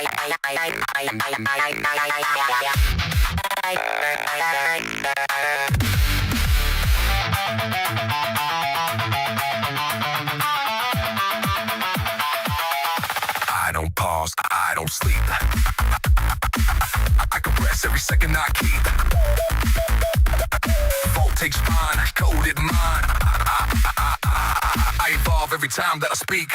I don't pause, I don't sleep. I compress every second I keep. Voltage fine, coded mine. I evolve every time that I speak.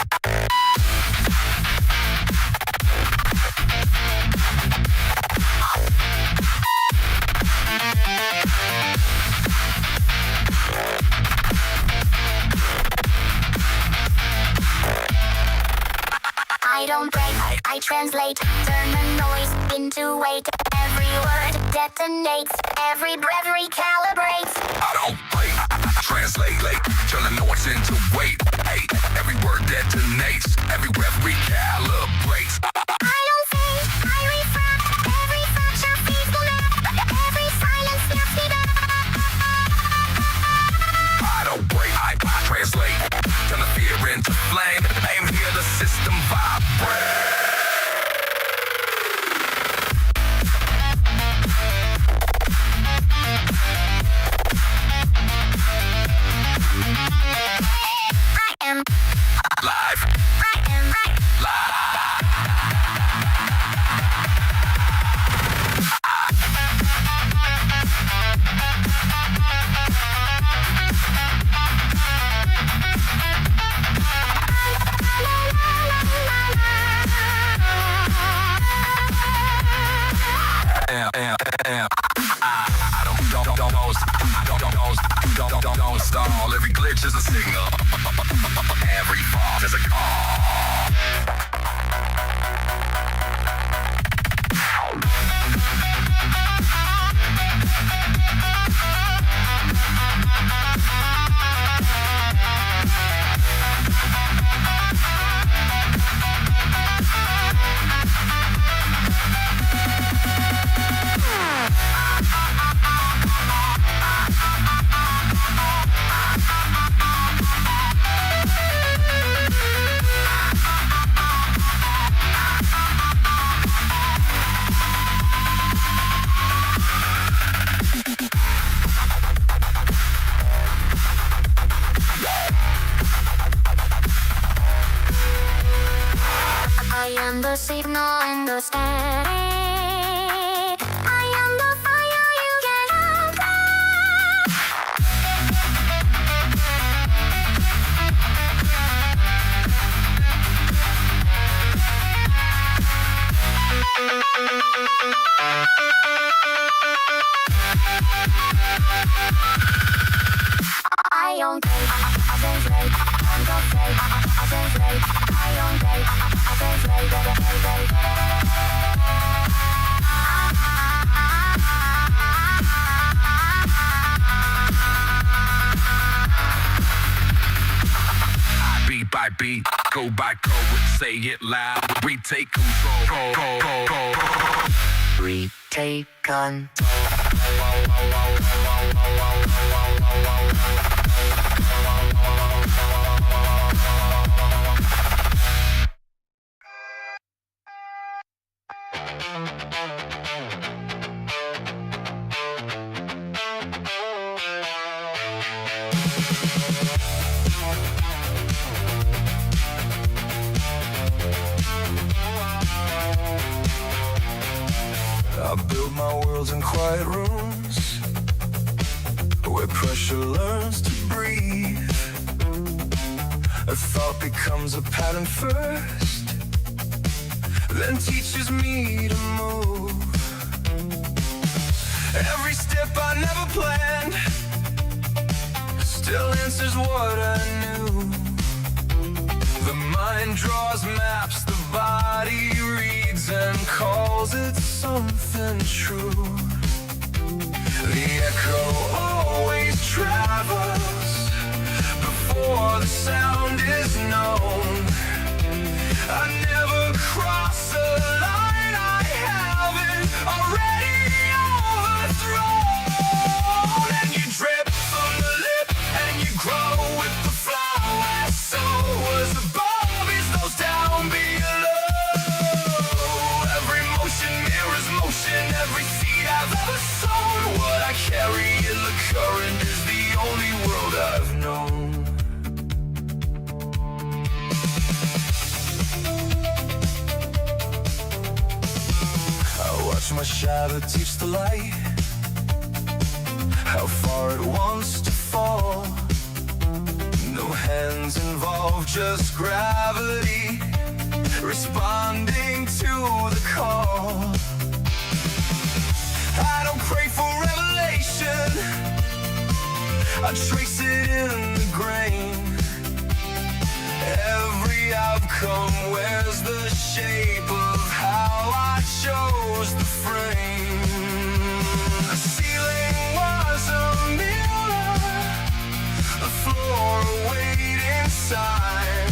I don't break, I translate. Turn the noise into weight. Every word detonates. Every breath recalibrates. I don't break, I translate late. Turn the noise into weight. Hey, every word detonates. Every breath recalibrates. I don't fade, I refract. Every touch a feeble map. Every silence snaps me back. I don't break, I translate. Turn the fear into flame. Aim here, the system vibrate. I am Live, I am I don't stall. Every glitch is a signal. Every fault is a call. I am the signal in the static. I am the fire you get out I don't break, I translate. I don't break, I translate. I don't break, I translate. Beat by beat, go by code, say it loud. Retake control. Retake control. I build my worlds in quiet rooms where pressure learns to breathe. A thought becomes a pattern first, then teaches me to move. Every step I never planned still answers what I knew. The mind draws maps, the body reads and calls it something true. The echo always travels before the sound is known. I never cross a line I haven't already overthrown. And you drip from the lip and you grow with the flower. So was above is those down below. watch my shadow teach the light how far it wants to fall. No hands involved, just gravity responding to the call. I don't pray for revelation, I trace it in the grain. Every outcome wears the shape of how I chose the frame. The ceiling was a mirror, the floor a waiting sign.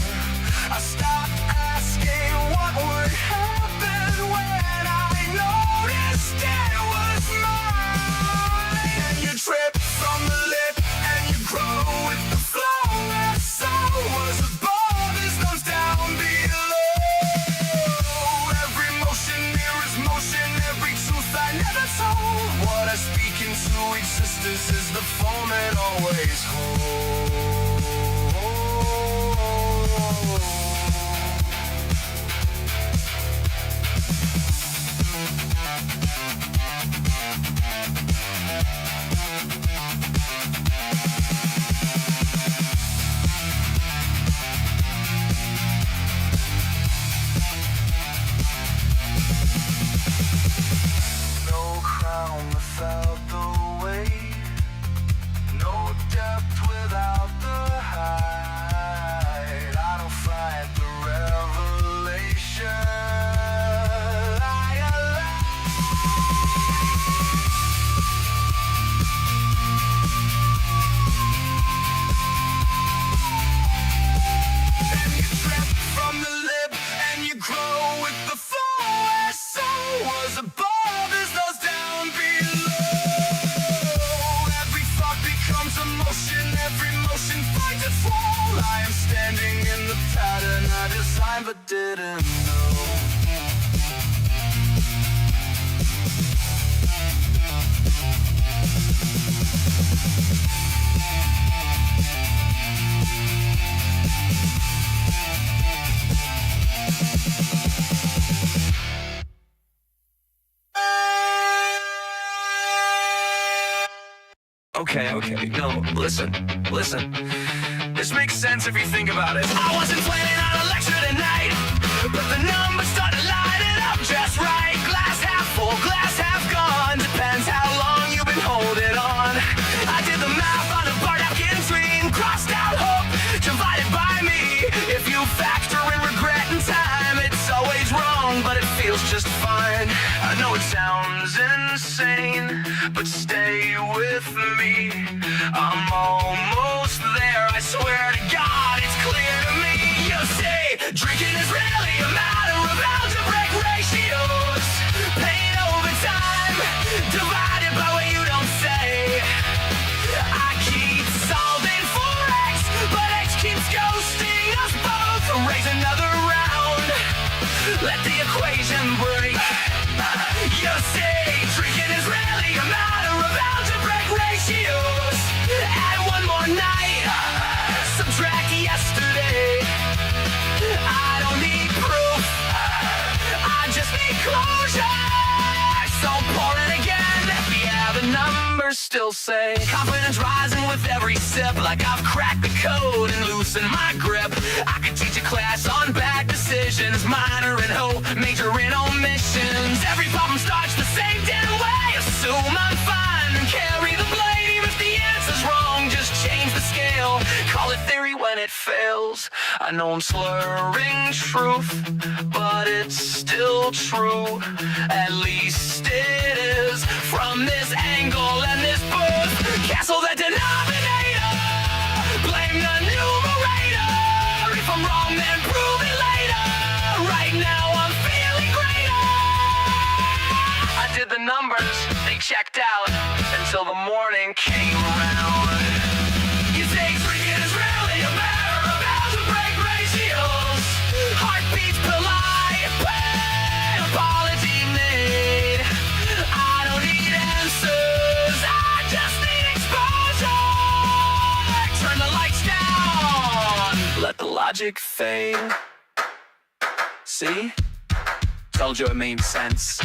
I stopped asking what would happen when I noticed it was mine. And you trip from the lip and you grow with the flow. That soul was above, this goes down below. Every motion mirrors motion, every truth I never told. What I speak into existence is the form it always holds. No crown without the weight, no depth without the height. I don't find the revelation I allow. And you trip from the lip and you grow with the flow. Where soul was above is those down below. Every thought becomes emotion, every motion finds its fall. I am standing in the pattern I designed but didn't know. Okay, no, listen. This makes sense if you think about it. I wasn't planning on a lecture tonight, but the numbers started lining up just right. Glass half full, glass half gone. Depends how long you've been holding on. I did the math on a Bart Atkins dream, crossed out hope, divided by me. If you factor in regret and time, it's always wrong, but it feels just fine. I know it sounds insane, but stay with me. I'm almost there, I swear to God, it's clear to me. You see, drinking is really a matter of algebraic ratios. Pain over time, divided by what you don't say. I keep solving for X, but X keeps ghosting us both. Raise another round, let the equation break. You see, drinking is really a matter of algebraic ratios. Add one more night, subtract yesterday. I don't need proof, I just need closure. So pour it again, yeah, the numbers still say confidence rising with every sip, like I've cracked the code and loosened my grip. I could teach a class on bad decisions, minor in hope, major in omissions. Every problem starts the same damn way. Assume I'm fine and carry the blame. Even if the answer's wrong, just change the scale. Call it theory when it fails. I know I'm slurring truth, but it's still true. At least it is from this angle and this booth. Cancel the denominator, blame the numerator. If I'm wrong, then prove it later. Right now I'm feeling greater. I did the numbers, they checked out until the morning came around. You say drinking is really a matter of algebraic ratios. Heartbeats collide, pain, apology made. I don't need answers, I just need exposure. Turn the lights down, let the logic fade. See? It's told you it means sense.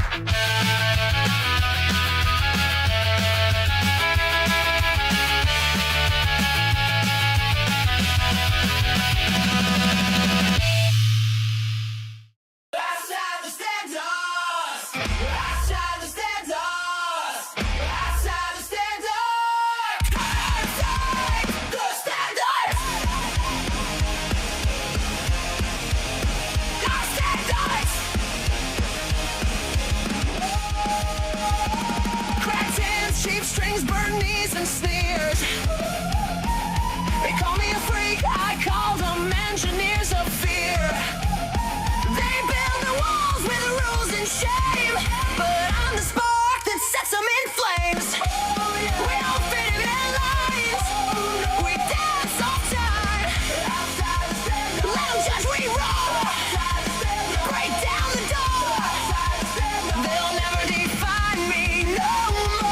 Burn knees and sneers. They call me a freak, I call them engineers of fear. They build the walls with rules and shame, but I'm the spark that sets them in flames. We don't fit in their lines, we dance all time. Let them judge, we roll. Break down the door. They'll never define me no more.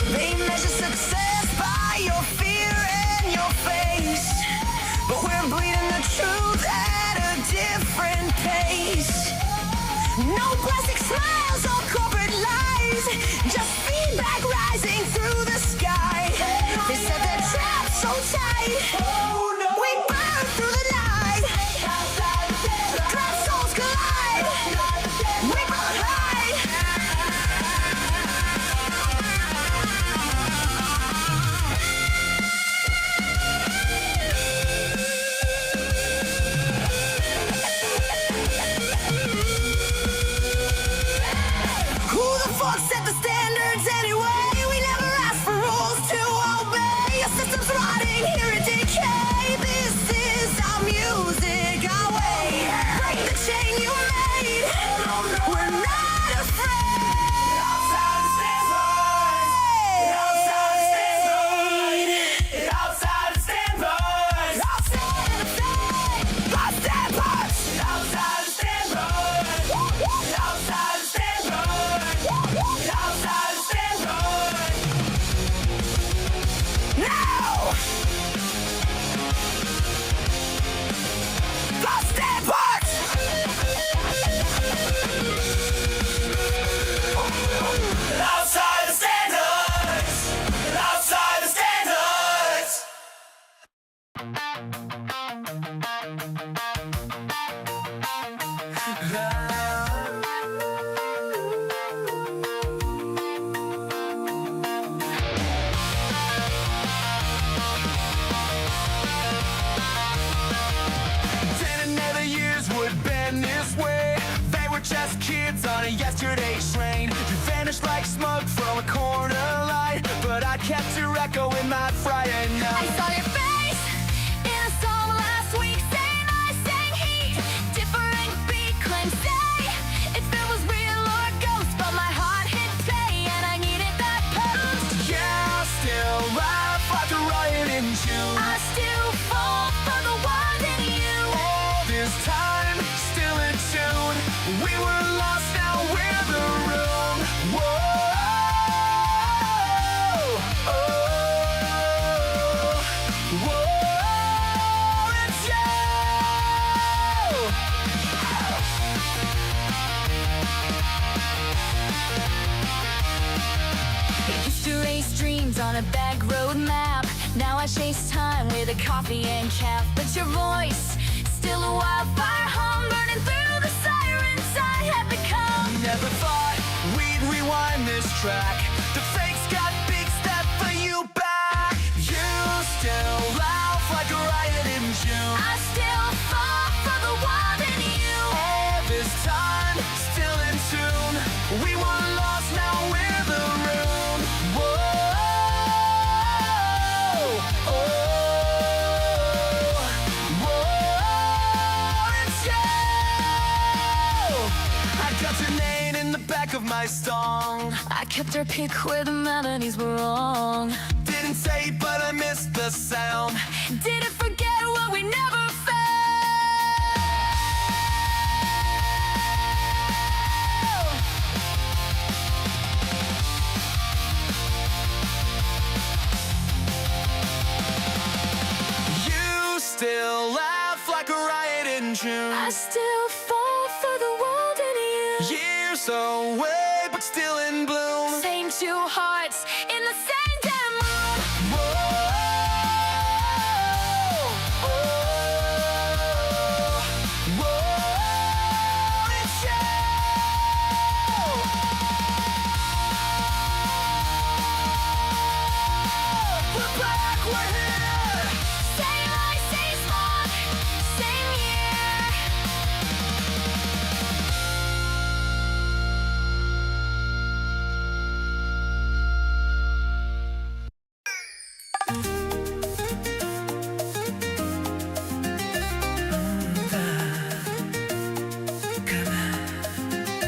They measure success by your fear and your face, but we're bleeding the truth at a different pace. No plastic smiles or corporate lies, just feedback rising through the sky. They set their traps so tight, we burn through the night. Drop souls collide, we both hide. Who the fuck set the standards anyway? We never asked for rules to obey. Your system's rotting, here in decay. This is our music, our way. Break the chain you made. We're not afraid. Outside the standards. Outside the standards. Outside the standards. Outside the standards. Outside the standards. Outside the standards. Outside the standards. Now! The standards! Outside the standards! Outside the standards! Another years would bend this way. They were just kids on a yesterday train. You vanished like smoke from a corner light, but I kept your echo in my Friday I night. saw your face in a song last week. Same eyes, same heat, different beat. Claim say if it was real or ghost, but my heart hit play and I needed that post. Yeah, I still laugh like a riot in June. I still fall for the one in you. All this time, still in tune. We were lost, now we're the room. Whoa, oh, whoa, it's you. It used to race dreams on a back road map. Now I chase time with a coffee and cap. But your voice, still a wildfire hum, burning through the sirens I had become. Never thought we'd rewind this track. The fakes got big step for you back. You still laugh like a riot in June. I still fall for the one in you. All this time, still in tune. We were lost, now we're the room. Whoa, oh, whoa, it's you. I got your name in the back of my song. I kept her pick where the melodies were wrong. Didn't say, but I missed the sound. Didn't forget what we never felt. still laugh like a riot in June. I still fall for the world in you. Years away, but still in bloom. Same two hearts in the same damn room. It's you. We're back, we're here. Same eye, same spot, same year.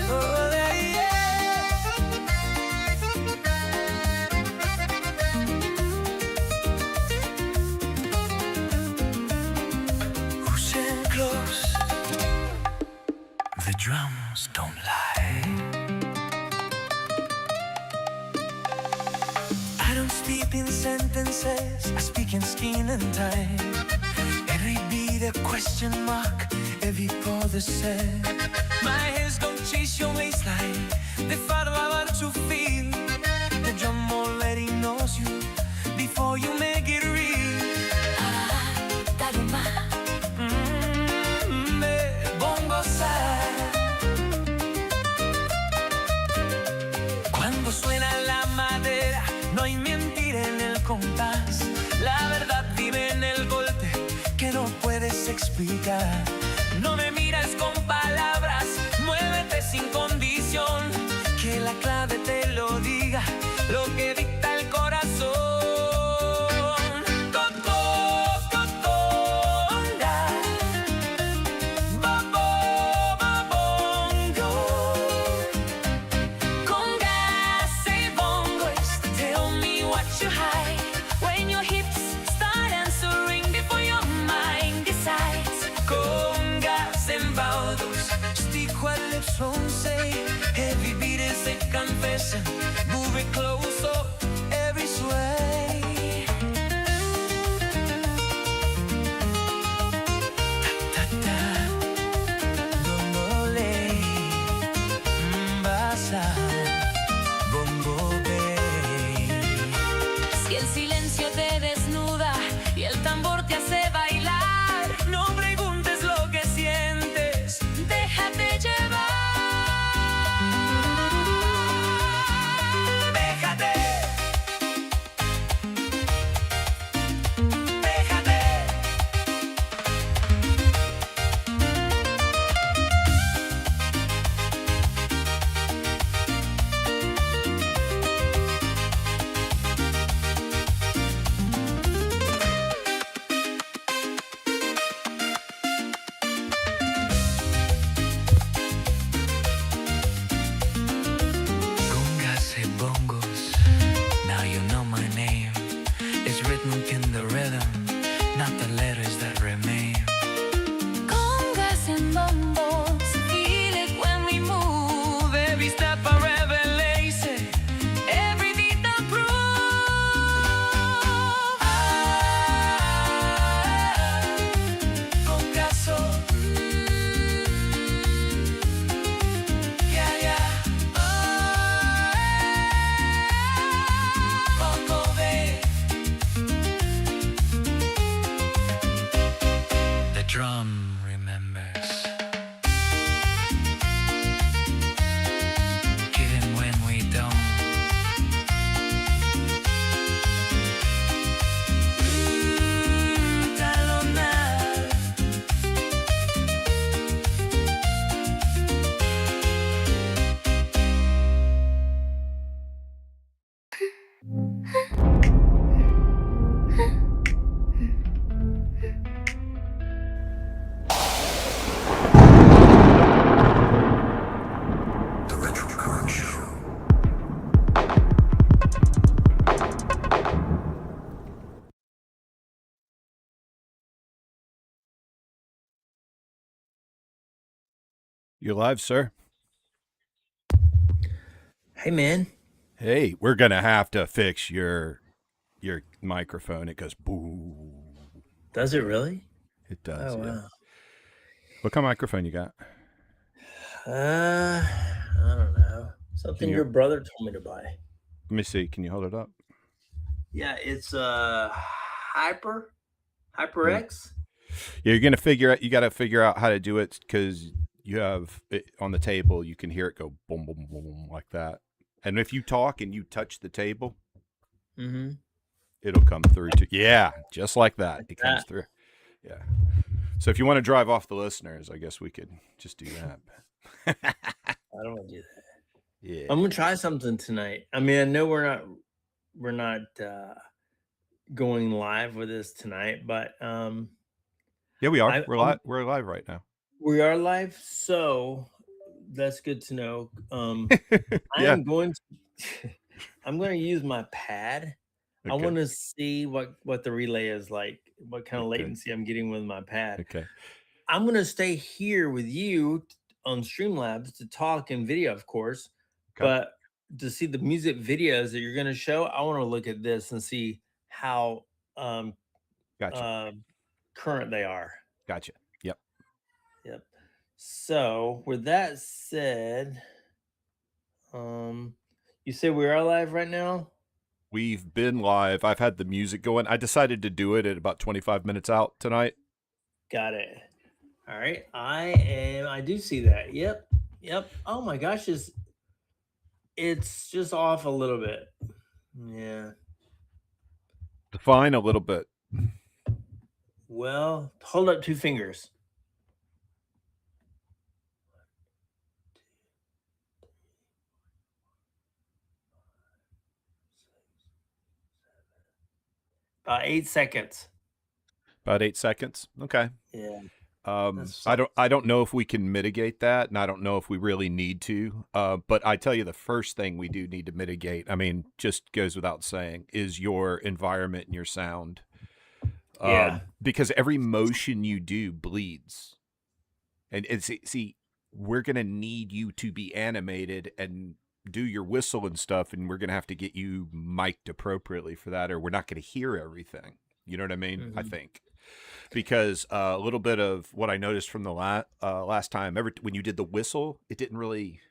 Oh, yeah. Who's in close? The drums don't lie. I don't speak in sentences, I speak in skin and time. Every beat a question mark, every pause said. My hands don't chase your waistline, they follow what you feel. The drum already knows you before you make it real. Daruma, Bongo side. Cuando suena la madera, no hay mentira en el compás. La verdad vive en el golpe que no puedes explicar. No me mires con palabras, muévete sin condición. Que la clave te lo diga, lo que dicta el corazón. Coconga, bongo. congas y bongos. Tell me what you hide. When your hips start answering before your mind decides. Congas and baudos, stick what lips won't say. Heavy beaters they confession, move it closer every sway. Ta ta, dondole, mbasa, bongo bay. Si el silencio te desnuda y el tambor te hace bailar, No preguntes lo que sientes. déjate llevar. Déjate. Déjate. Congas and bongos, now you know my name. It's written in the rhythm, not the letters that remain. Congas and bombos, feel it when we move. Every step a revelation, every beat a proof. Congaso, yeah, yeah. Bongo bay. The drum remembers. Even when we don't. Talonar. The Retro Current Show. You live, sir? Hey, man. Hey, we're gonna have to fix your microphone. It goes boo. Does it really? It does. Oh Yeah. wow. What kind of microphone you got? I don't know. Something you- your brother told me to buy. Let me see. Can you hold it up? Yeah, it's HyperX. Yeah, you're gonna figure out. You got to figure out how to do it because you have it on the table. You can hear it go boom, boom, boom, boom like that. And if you talk and you touch the table, Mm-hmm. it'll come through to. Yeah, just like that. It comes that. through. Yeah. So if you want to drive off the listeners, I guess we could just do that. I don't want to do that. Yeah. I'm gonna try something tonight. I mean, I know we're not going live with this tonight, but Yeah, we are. I- We're live. We're live right now. we are live, so that's good to know. Yeah. I'm going to I'm going to use my pad. I Okay. want to see what the relay is like, what kind of Okay. latency I'm getting with my pad. Okay. I'm going to stay here with you on Streamlabs to talk and video, of course, Okay. but to see the music videos that you're going to show, I want to look at this and see how Gotcha. current they are. Gotcha. Yep. Yep. So with that said, you say we are live right now? We've been live. I've had the music going. I decided to do it at about 25 minutes out tonight. Got it. All right. I do see that. Yep. Oh my gosh, it's just off a little bit. Yeah. Define a little bit. Well, hold up 2 fingers. About 8 seconds. About 8 seconds. Okay. Yeah. I don't know if we can mitigate that, and I don't know if we really need to. But I tell you, the first thing we do need to mitigate, I mean, just goes without saying, is your environment and your sound. Yeah. Because every motion you do bleeds. And see, we're gonna need you to be animated and do your whistle and stuff, and we're gonna have to get you mic'd appropriately for that, or we're not gonna hear everything. You know what I mean? I Mhm. think. Because a little bit of what I noticed from the last time, when you did the whistle, it didn't really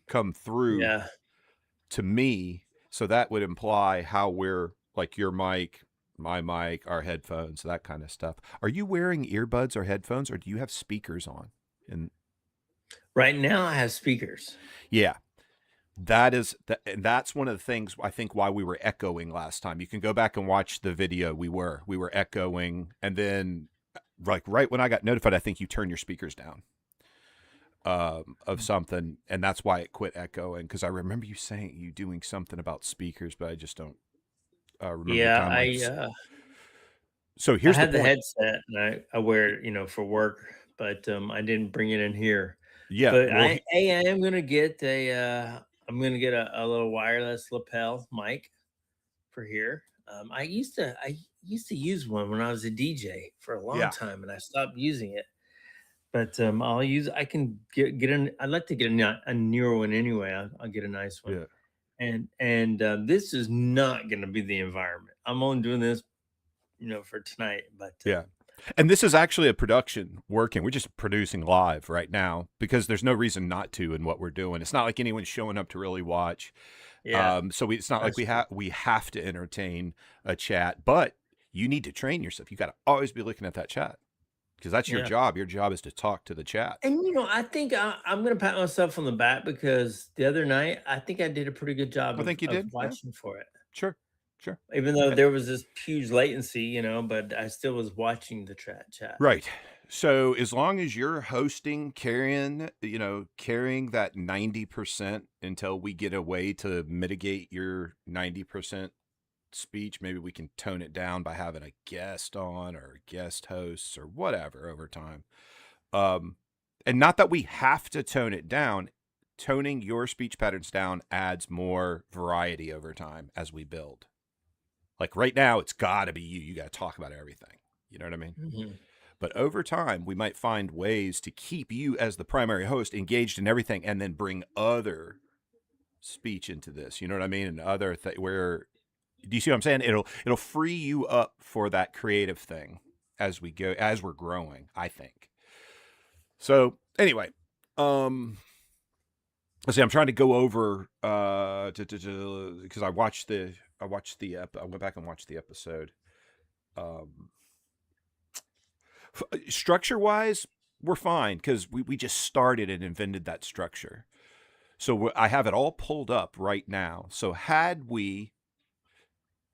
come through Yeah. to me. So that would imply how we're like your mic, my mic, our headphones, that kind of stuff. Are you wearing earbuds or headphones, or do you have speakers on? And Right now I have speakers. yeah, that's one of the things I think why we were echoing last time. You can go back and watch the video. We were echoing, and then like right when I got notified, I think you turn your speakers down of something, and that's why it quit echoing. Because I remember you saying you doing something about speakers, but I just don't remember. Yeah, the time. I So here's had the the point. headset and I wear it, for work, but I didn't bring it in here. Yeah, But well, I am gonna get a little wireless lapel mic for here. I used to use one when I was a DJ for a long Yeah. time, and I stopped using it. But I can get an. I'd like to get a newer one anyway. I'll get a nice one. Yeah. And this is not going to be the environment. I'm only doing this, for tonight. But Yeah. And this is actually a production working. We're just producing live right now because there's no reason not to in what we're doing. It's not like anyone's showing up to really watch. yeah, It's not like we have to entertain a chat, but you need to train yourself. You got to always be looking at that chat because that's your Yeah. job. Your job is to talk to the chat. and I think I'm going to pat myself on the back because the other night I think I did a pretty good job. I think you of did, yeah. watching for it. Sure. Even though there was this huge latency, but I still was watching the chat. Right. So as long as you're hosting, carrying that 90% until we get a way to mitigate your 90% speech, maybe we can tone it down by having a guest on or guest hosts or whatever over time. And not that we have to tone it down. Toning your speech patterns down adds more variety over time as we build. Like right now, it's got to be you. You got to talk about everything. You know what I mean? Mhm. But over time, we might find ways to keep you as the primary host engaged in everything and then bring other speech into this. You know what I mean? And other where, do you see what I'm saying? It'll free you up for that creative thing as we're growing, I think. So anyway, let's see, I'm trying to go over because I went back and watched the episode. Structure wise, we're fine because we just started and invented that structure. So I have it all pulled up right now. So had we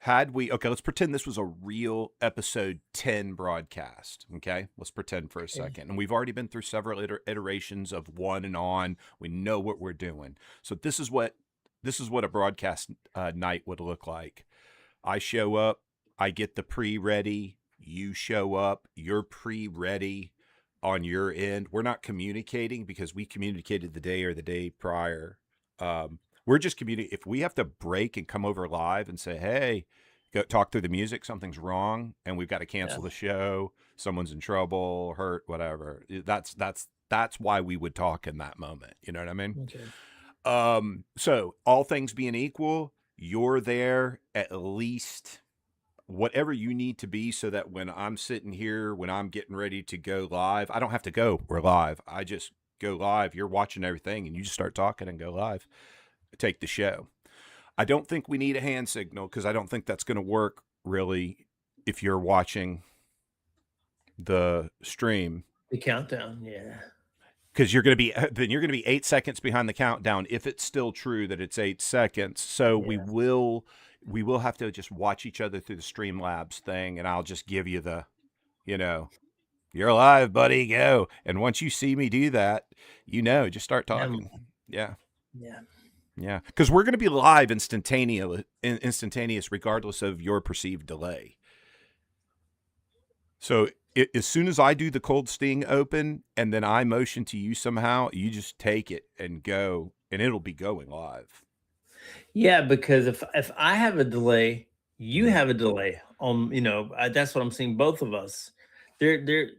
okay, let's pretend this was a real episode 10 broadcast. Okay, let's pretend for a second. And we've already been through several iterations of one and on. We know what we're doing. So this is what a broadcast night would look like. I show up, I get the pre-ready, you show up, you're pre-ready on your end. We're not communicating because we communicated the day prior. We're just communicating. If we have to break and come over live and say, hey, go talk through the music, something's wrong, and we've got to cancel the show, someone's in trouble, hurt, whatever. That's why we would talk in that moment. You know what I mean? Okay. So all things being equal, you're there at least whatever you need to be so that when I'm sitting here, when I'm getting ready to go live, I don't have to go, we're live. I just go live. You're watching everything and you just start talking and go live. Take the show. I don't think we need a hand signal because I don't think that's going to work really if you're watching the stream. The countdown, yeah. Because you're going to be 8 seconds behind the countdown if it's still true that it's 8 seconds. So we will have to just watch each other through the Streamlabs thing, and I'll just give you the, you're live, buddy, go. And once you see me do that, just start talking. Yeah. Because we're going to be live instantaneous regardless of your perceived delay. So as soon as I do the cold sting open and then I motion to you somehow, you just take it and go, and it'll be going live. Yeah, because if I have a delay, you have a delay on, that's what I'm seeing. Both of us, they're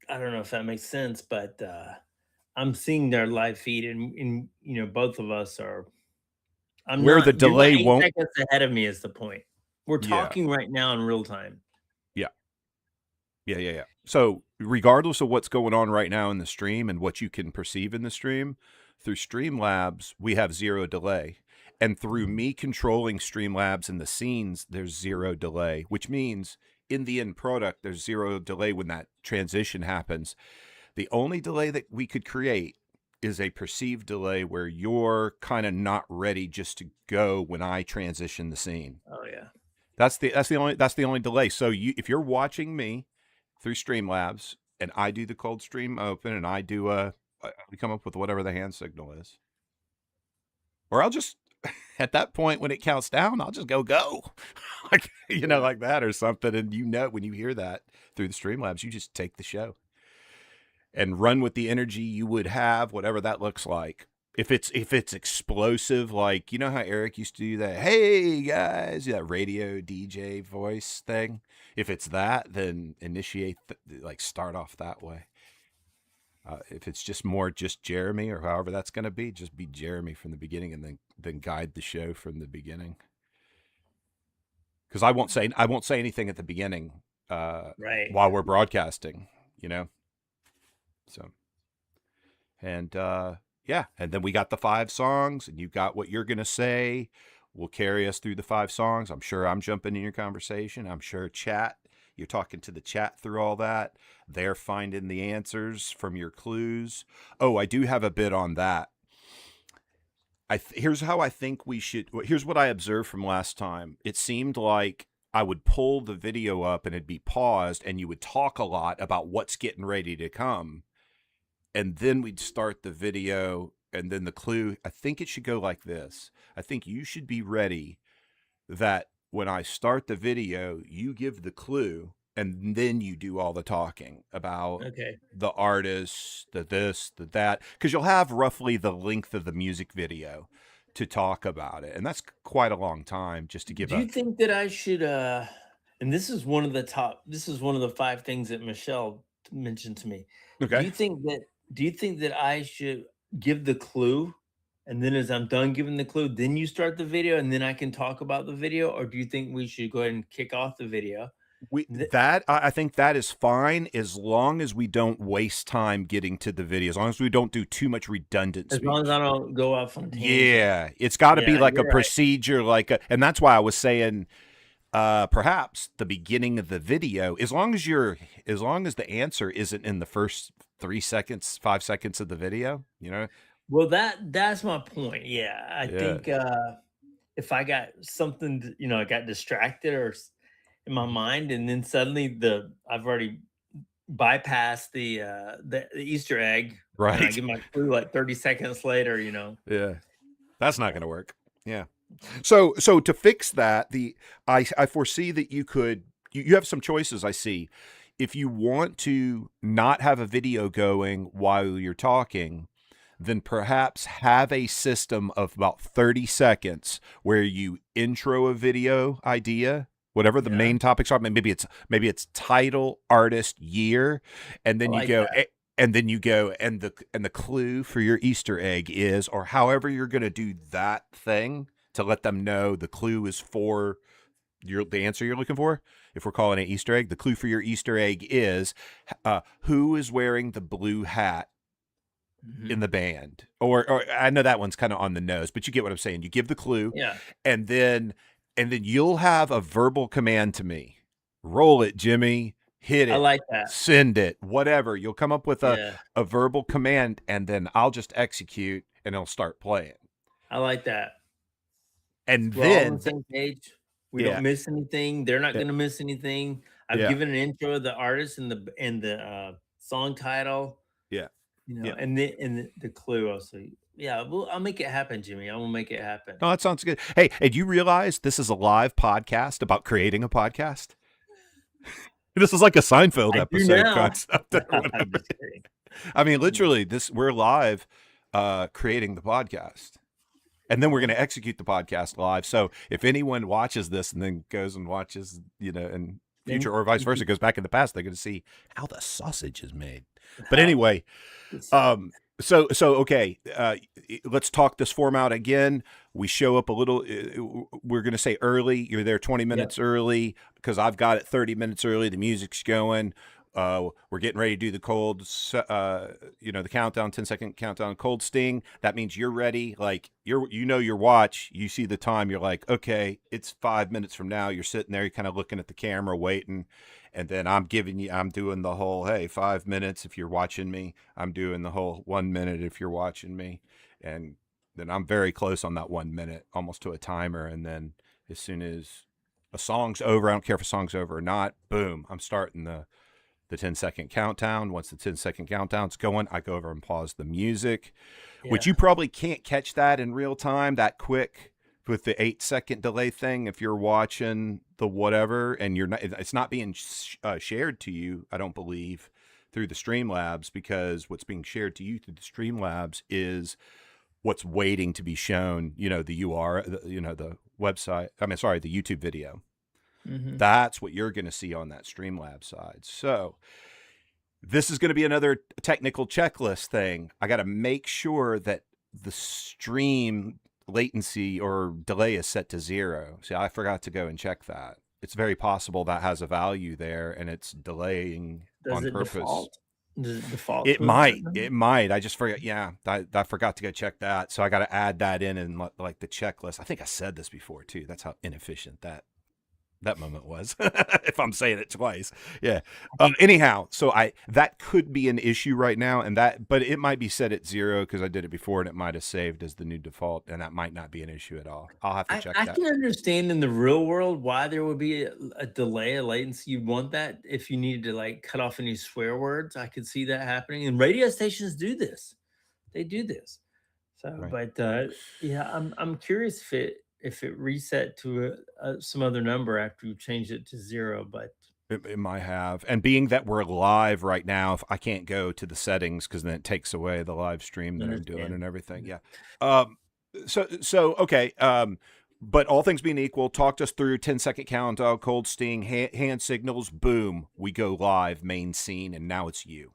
I don't know if that makes sense, but I'm seeing their live feed, and both of us are. The delay you're won't. 8 seconds ahead of me is the point. We're talking right now in real time. Yeah. So regardless of what's going on right now in the stream and what you can perceive in the stream, through Streamlabs, we have 0 delay. And through me controlling Streamlabs and the scenes, there's 0 delay, which means in the end product, there's 0 delay when that transition happens. The only delay that we could create is a perceived delay where you're kind of not ready just to go when I transition the scene. Oh yeah. That's the only delay. So if you're watching me through Streamlabs and I do the cold stream open and I do we come up with whatever the hand signal is. Or I'll just at that point when it counts down, I'll just go like like that or something. And when you hear that through the Streamlabs, you just take the show and run with the energy you would have, whatever that looks like. If it's explosive, like how Eric used to do that, hey guys, that radio DJ voice thing. If it's that, then initiate start off that way. If it's just Jeremy or however that's going to be, just be Jeremy from the beginning and then guide the show from the beginning. Because I won't say anything at the beginning right while we're broadcasting, So, and and then we got the 5 songs, and you got what you're going to say. Will carry us through the 5 songs. I'm sure I'm jumping in your conversation. I'm sure you're talking to the chat through all that. They're finding the answers from your clues. Oh, I do have a bit on that. Here's how I think we should. Here's what I observed from last time. It seemed like I would pull the video up and it'd be paused, and you would talk a lot about what's getting ready to come. And then we'd start the video, and then the clue. I think it should go like this. I think you should be ready that when I start the video, you give the clue, and then you do all the talking about the artist, the this, the that, because you'll have roughly the length of the music video to talk about it. And that's quite a long time just to give Do you think that I should, and this is one of the 5 things that Michelle mentioned to me. Okay. Do you think that I should give the clue, and then as I'm done giving the clue, then you start the video and then I can talk about the video? Or do you think we should go ahead and kick off the video I think that is fine as long as we don't waste time getting to the video. As long as we don't do too much redundant As speech. long as I don't go off on tangents. Yeah, it's got to be Yeah, like a you're right. procedure, and that's why I was saying, perhaps the beginning of the video, as long as the answer isn't in the first 3 seconds, 5 seconds of the video, Well, that's my point. Yeah, I Yeah. think if I got something, I got distracted or in my mind, and then suddenly I've already bypassed the Easter egg, and I Right. give my clue like 30 seconds later. Yeah, that's not going to work. Yeah. So to fix that, I foresee that you have some choices. I see. If you want to not have a video going while you're talking, then perhaps have a system of about 30 seconds where you intro a video idea, whatever the Yeah. main topics are. Maybe it's title, artist, year, and then I you like go. that. And then you go, and the clue for your Easter egg is, or however you're going to do that thing to let them know the clue is for the answer you're looking for. If we're calling it Easter egg, the clue for your Easter egg is who is wearing the blue hat in the band. Or I know that one's kind of on the nose, but you get what I'm saying. You give the clue, Yeah. and then you'll have a verbal command to me. Roll it, Jimmy. Hit it. I like that. Send it. Whatever. You'll come up with Yeah. a verbal command, and then I'll just execute, and it'll start playing. I like that. And We're all on then the same page. We Yeah. don't miss anything. They're not Yeah. going to miss anything. I've Yeah. given an intro of the artist and the song title. Yeah. Yeah. And the clue also. Yeah, well, I'll make it happen, Jimmy. I will make it happen. No, that sounds good. Hey, do you realize this is a live podcast about creating a podcast? This is like a Seinfeld I do episode now. concept. I'm just kidding. I mean, literally, we're live creating the podcast. And then we're going to execute the podcast live. So if anyone watches this and then goes and watches, in future or vice versa, goes back in the past, they're going to see how the sausage is made. But anyway, so okay, let's talk this format again. We show up a little. We're going to say early. You're there 20 minutes early because I've got it 30 minutes early. The music's going. We're getting ready to do the the countdown, 10-second countdown, cold sting. That means you're ready. Like your watch, you see the time. You're like, okay, it's 5 minutes from now. You're sitting there, you're kind of looking at the camera, waiting. And then I'm doing the whole, hey, 5 minutes if you're watching me. I'm doing the whole 1 minute if you're watching me. And then I'm very close on that 1 minute, almost to a timer. And then as soon as a song's over, I don't care if a song's over or not, boom, I'm starting the 10-second countdown. Once the 10-second countdown's going, I go over and pause the music, which you probably can't catch that in real time that quick with the 8-second delay thing. If you're watching the whatever and it's not being shared to you, I don't believe, through the Streamlabs, because what's being shared to you through the Streamlabs is what's waiting to be shown, the the website. The YouTube video. Mhm. That's what you're going to see on that Streamlabs side. So this is going to be another technical checklist thing. I got to make sure that the stream latency or delay is set to 0. See, I forgot to go and check that. It's very possible that has a value there and it's delaying Does on it purpose. default? Does it default? It to a might. certain It might. I just forgot. Yeah, I forgot to go check that. So I got to add that in like the checklist. I think I said this before too. That's how inefficient that moment was. If I'm saying it twice. Yeah. Anyhow, so that could be an issue right now, but it might be set at 0 because I did it before and it might have saved as the new default, and that might not be an issue at all. I'll have to check I that. can understand in the real world why there would be a delay, a latency. You'd want that if you needed to like cut off any swear words. I could see that happening, and radio stations do this. They do this. So, Right. but yeah, I'm curious if it reset to some other number after you changed it to 0. But It might have. And being that we're live right now, if I can't go to the settings because then it takes away the live stream that I'm doing Understand. and everything. Yeah. So okay. But all things being equal, talked us through 10-second countdown, cold sting, hand signals, boom, we go live, main scene, and now it's you.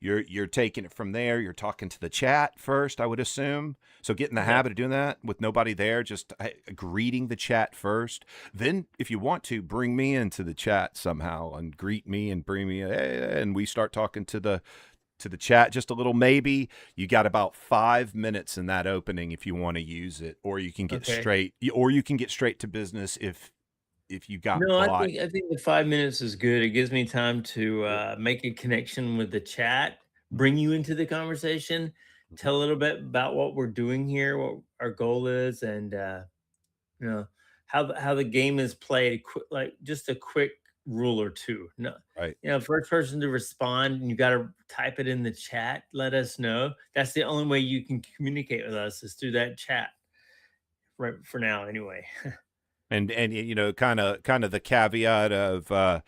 you're taking it from there. You're talking to the chat first, I would assume. So get in the habit of doing that with nobody there, just greeting the chat first. Then, if you want to, bring me into the chat somehow and greet me and bring me, and we start talking to the chat just a little. Maybe you got about 5 minutes in that opening if you want to use it, or you can get straight to business if you got No, bought. I think the 5 minutes is good. It gives me time to make a connection with the chat, bring you into the conversation, tell a little bit about what we're doing here, what our goal is, and you know how the game is played. Like just a quick rule or two. No, Right. first person to respond, and you got to type it in the chat. Let us know. That's the only way you can communicate with us is through that chat. Right for now, anyway. And kind of the caveat of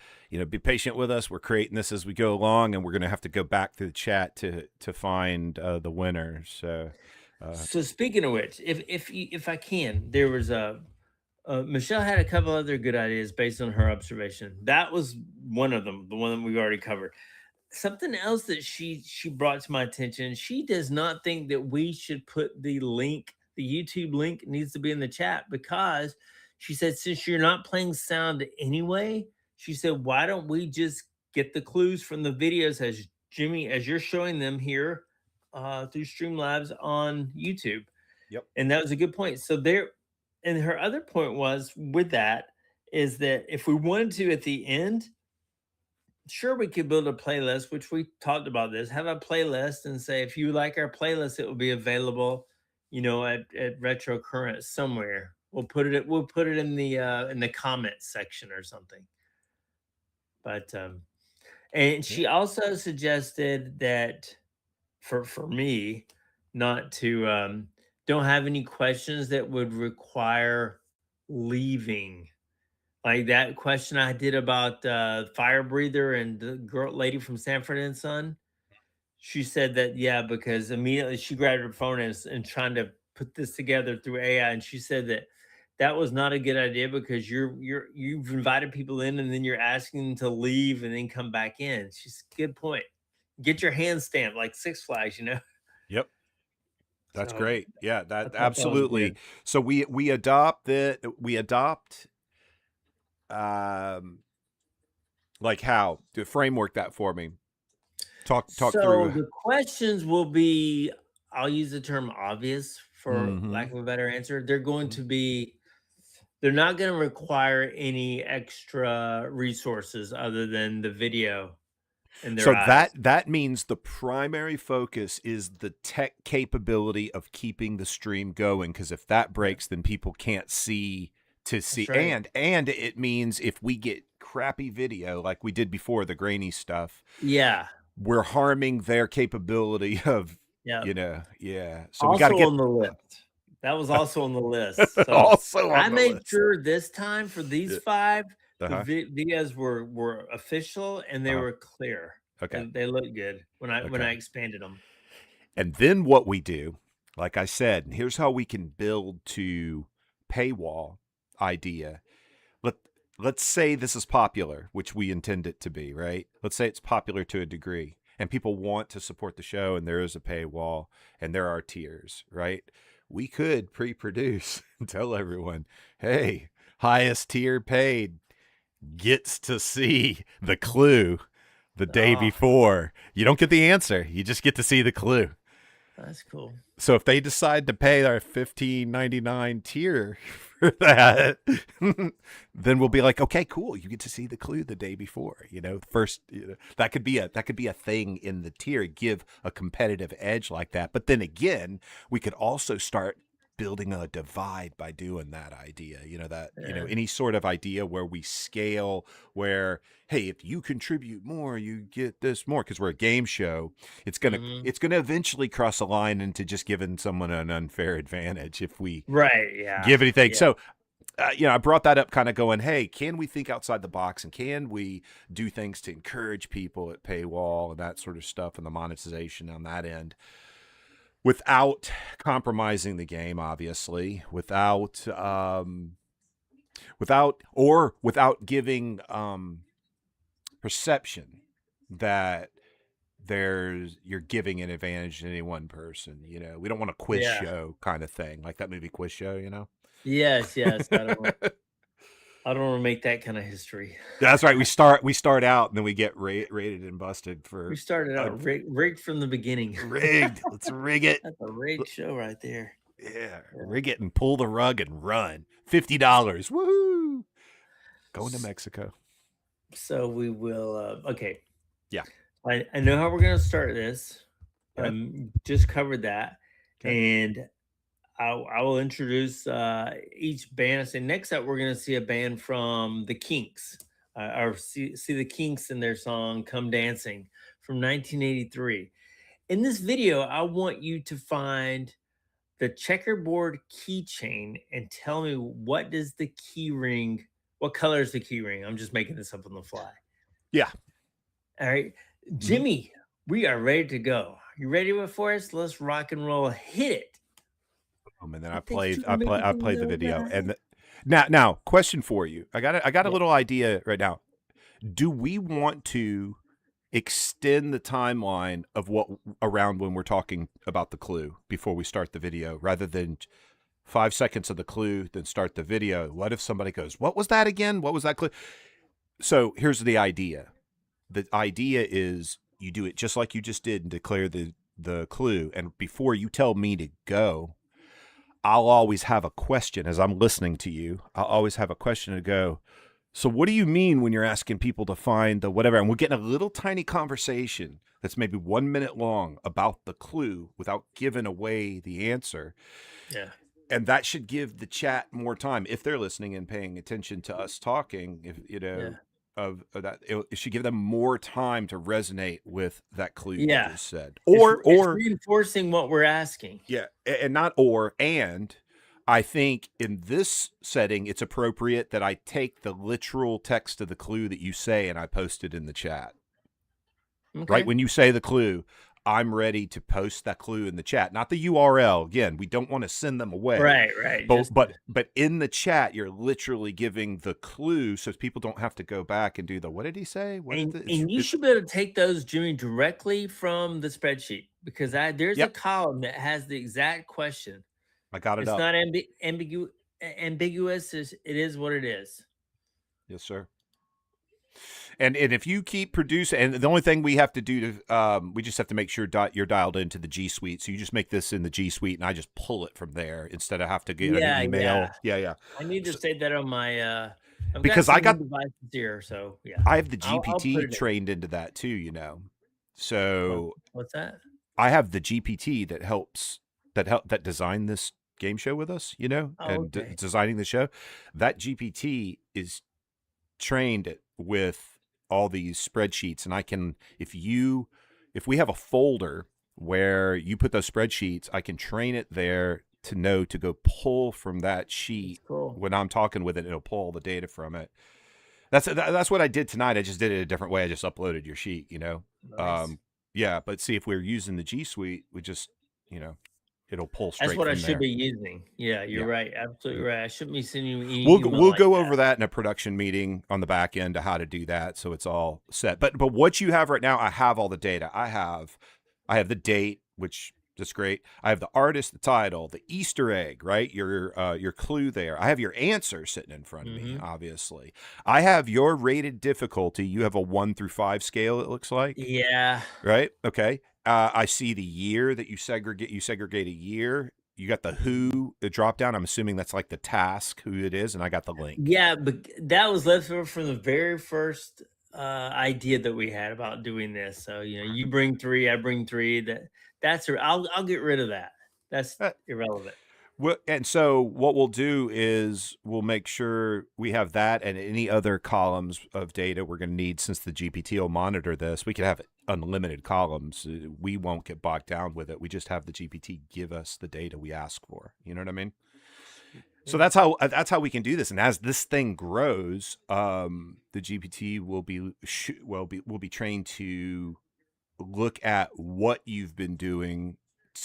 be patient with us. We're creating this as we go along, and we're going to have to go back through the chat to find the winner. So, So speaking of which, if I can, there was Michelle had a couple other good ideas based on her observation. That was one of them, the one that we've already covered. Something else that she brought to my attention. She does not think that we should put the link, the YouTube link, needs to be in the chat because she said, since you're not playing sound anyway, she said, why don't we just get the clues from the videos as Jimmy, as you're showing them here through Streamlabs on YouTube. Yep. And that was a good point. So and her other point was with that is that if we wanted to at the end, sure, we could build a playlist, which we talked about this, have a playlist and say, if you like our playlist, it will be available, at Retro Current somewhere. We'll put it in the comments section or something. But and she also suggested that for me not to don't have any questions that would require leaving. Like that question I did about fire breather and the lady from Sanford and Son. She said that, because immediately she grabbed her phone and trying to put this together through AI. And she said that was not a good idea because you've invited people in and then you're asking them to leave and then come back in. She's good point. Get your hand stamped like Six Flags, Yep. That's So, great. Yeah, I that thought that was absolutely. good. So we adopt like how to framework that for me. Talk So through. the questions will be, I'll use the term obvious for Mhm. lack of a better answer. They're not going to require any extra resources other than the video and their So eyes. that means the primary focus is the tech capability of keeping the stream going, because if that breaks, then people can't see to see. right. And it means if we get crappy video like we did before, the grainy stuff, Yeah. we're harming their capability of, Yeah. yeah. So we got to Also get on the list. That was also on the list. So also on I the made list. sure this time for these Yeah. 5, the Uh-huh. videos were official and they Uh-huh. were clear. Okay. And they looked good when I Okay. expanded them. And then what we do, like I said, and here's how we can build to paywall idea. Let's say this is popular, which we intend it to be, right? Let's say it's popular to a degree and people want to support the show and there is a paywall and there are tiers, right? We could pre-produce and tell everyone, hey, highest tier paid gets to see the clue the day Oh, before. You don't get the answer. You just get to see the clue. that's cool. So if they decide to pay our $15.99 tier for that, then we'll be like, okay, cool. You get to see the clue the day before. First, that could be a thing in the tier, give a competitive edge like that. But then again, we could also start building a divide by doing that idea. Yeah. Any sort of idea where we scale, where, hey, if you contribute more, you get this more, because we're a game show. It's gonna eventually cross a line into just giving someone an unfair advantage if we Right. Yeah. give anything. Yeah. So I brought that up kind of going, hey, can we think outside the box, and can we do things to encourage people at paywall and that sort of stuff and the monetization on that end without compromising the game, obviously, without giving perception that you're giving an advantage to any one person. You know, we don't want a quiz Yeah. show kind of thing, like that movie Quiz Show. You know. Yes, yes. I don't want to make that kind of history. That's right. We start out and then we get rated and busted for We started out rigged from the beginning. rigged. Let's rig it. That's a rigged show right there. Yeah, rig it and pull the rug and run. $50. Woohoo! Going to Mexico. So we will. Okay. Yeah. I know how we're gonna start this. Okay. Just covered that, Okay. and I will introduce each band. So next up, we're gonna see a band from the Kinks, or see the Kinks in their song "Come Dancing" from 1983. In this video, I want you to find the checkerboard keychain and tell me what does the key ring, what color is the key ring? I'm just making this up on the fly. Yeah. All right, Jimmy, we are ready to go. You ready for us? Let's rock and roll. Hit it. And then I Thanks played to the making video. the And now question for you. I got a little idea right now. Do we want to extend the timeline of what around when we're talking about the clue before we start the video, rather than 5 seconds of the clue, then start the video? What if somebody goes, "What was that again? What was that clue?" So here's the idea. The idea is you do it just like you just did and declare the clue. And before you tell me to go, I'll always have a question as I'm listening to you. I'll always have a question to go, "So what do you mean when you're asking people to find the whatever?" And we're getting a little tiny conversation that's maybe 1 minute long about the clue without giving away the answer. Yeah. And that should give the chat more time, if they're listening and paying attention to us talking, if you know, Yeah. of that, it should give them more time to resonate with that clue you Yeah. just said. It's Or reinforcing what we're asking. yeah, and not and I think in this setting, it's appropriate that I take the literal text of the clue that you say and I post it in the chat. Okay. Right when you say the clue, I'm ready to post that clue in the chat, not the URL. Again, we don't want to send them away. Right. But in the chat, you're literally giving the clue, so people don't have to go back and do the what did he say? What And, did and you should be able to take those, Jimmy, directly from the spreadsheet, because there's a Yep. column that has the exact question. I got it It's up. not ambiguous. It is what it is. Yes, sir. And if you keep producing, and the only thing we have to do to, we just have to make sure you're dialed into the G Suite. So you just make this in the G Suite, and I just pull it from there instead of have to get an email. Yeah. I need to save that on my. I've Because got I got some new devices here, so yeah. I have the I'll put GPT it in. trained into that too. You know, so What's that? I have the GPT that designed this game show with us. You know, Oh, and okay. designing the show. That GPT is trained with all these spreadsheets, and I can, if we have a folder where you put those spreadsheets, I can train it there to know to go pull from that sheet. Cool. When I'm talking with it, it'll pull all the data from it. That's what I did tonight. I just did it a different way. I just uploaded your sheet, you know. Nice. Yeah, but see, if we're using the G Suite, we just, you know, it'll pull straight That's what I from should there. be using. Yeah, you're Yeah. right. Absolutely right. I shouldn't be sending you any We'll email like go that. over that in a production meeting on the back end to how to do that, so it's all set. But what you have right now, I have all the data. I have the date, which is great. I have the artist, the title, the Easter egg, right? Your clue there. I have your answer sitting in front of me, obviously. I have your rated difficulty. You have a 1 through 5 scale, it looks like. Yeah. Right? Okay. I see the year that you segregate. You segregate a year. You got the who, the drop down. I'm assuming that's like the task, who it is, and I got the link. Yeah, but that was left over from the very first idea that we had about doing this. So you bring 3, I bring 3. I'll get rid of that. That's irrelevant. Well, and so what we'll do is we'll make sure we have that and any other columns of data we're going to need, since the GPT will monitor this. We could have unlimited columns. We won't get bogged down with it. We just have the GPT give us the data we ask for. You know what I mean? So that's how we can do this. And as this thing grows, the GPT will be trained to look at what you've been doing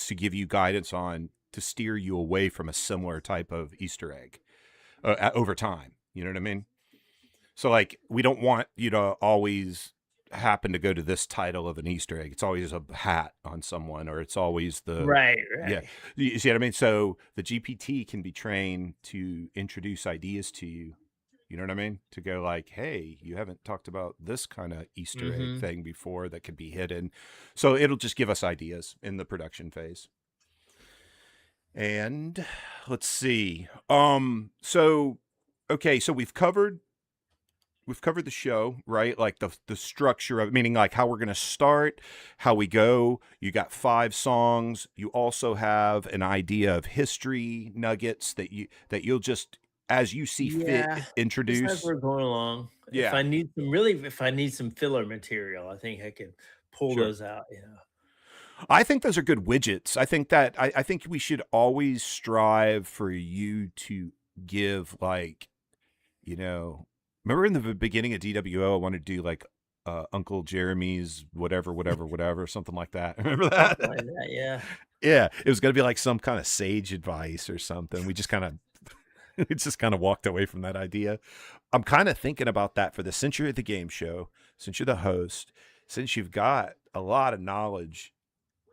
to give you guidance on, to steer you away from a similar type of Easter egg over time. You know what I mean? So like, we don't want you to always happen to go to this title of an Easter egg. It's always a hat on someone, or it's always the Right, yeah. right. You see what I mean? So the GPT can be trained to introduce ideas to you. You know what I mean? To go like, hey, you haven't talked about this kind of Easter egg Mm-hmm. thing before that could be hidden. So it'll just give us ideas in the production phase. And let's see. So okay, so we've covered the show, right? Like the structure of, meaning like how we're going to start, how we go. You got 5 songs. You also have an idea of history nuggets that you'll just, as you see fit, Yeah. Just as introduce. we're going along, if I Yeah, need some filler material, I think I can pull sure. those out. I think those are good widgets. I think that I think we should always strive for you to give, like, you know, remember in the beginning of DWO, I wanted to do like Uncle Jeremy's whatever, something like that. Remember that? Something like that, yeah. Yeah, it was going to be like some kind of sage advice or something. We just kind of we just kind of walked away from that idea. I'm kind of thinking about that for since you're at the game show, since you're the host, since you've got a lot of knowledge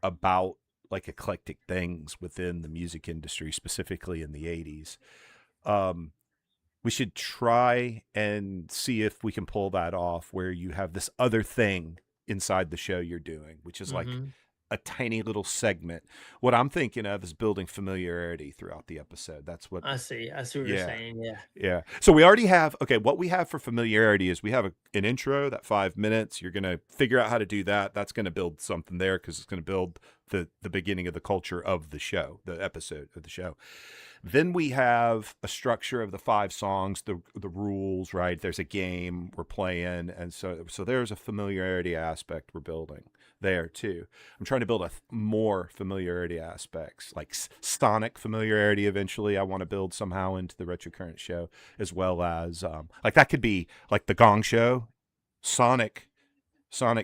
about like eclectic things within the music industry, specifically in the 80s. We should try and see if we can pull that off where you have this other thing inside the show you're doing, which is like Mm-hmm. a tiny little segment. What I'm thinking of is building familiarity throughout the episode. That's what, I see what you're yeah. saying. Yeah. Yeah. So we already have, okay, what we have for familiarity is we have an intro, that 5 minutes. You're going to figure out how to do that. That's going to build something there because it's going to build the beginning of the culture of the show, the episode of the show. Then we have a structure of the 5 songs, the rules, right? There's a game we're playing. And so there's a familiarity aspect we're building there too. I'm trying to build more familiarity aspects, like sonic familiarity. Eventually I want to build somehow into the Retro Current show, as well as like that could be like the Gong Show. Sonic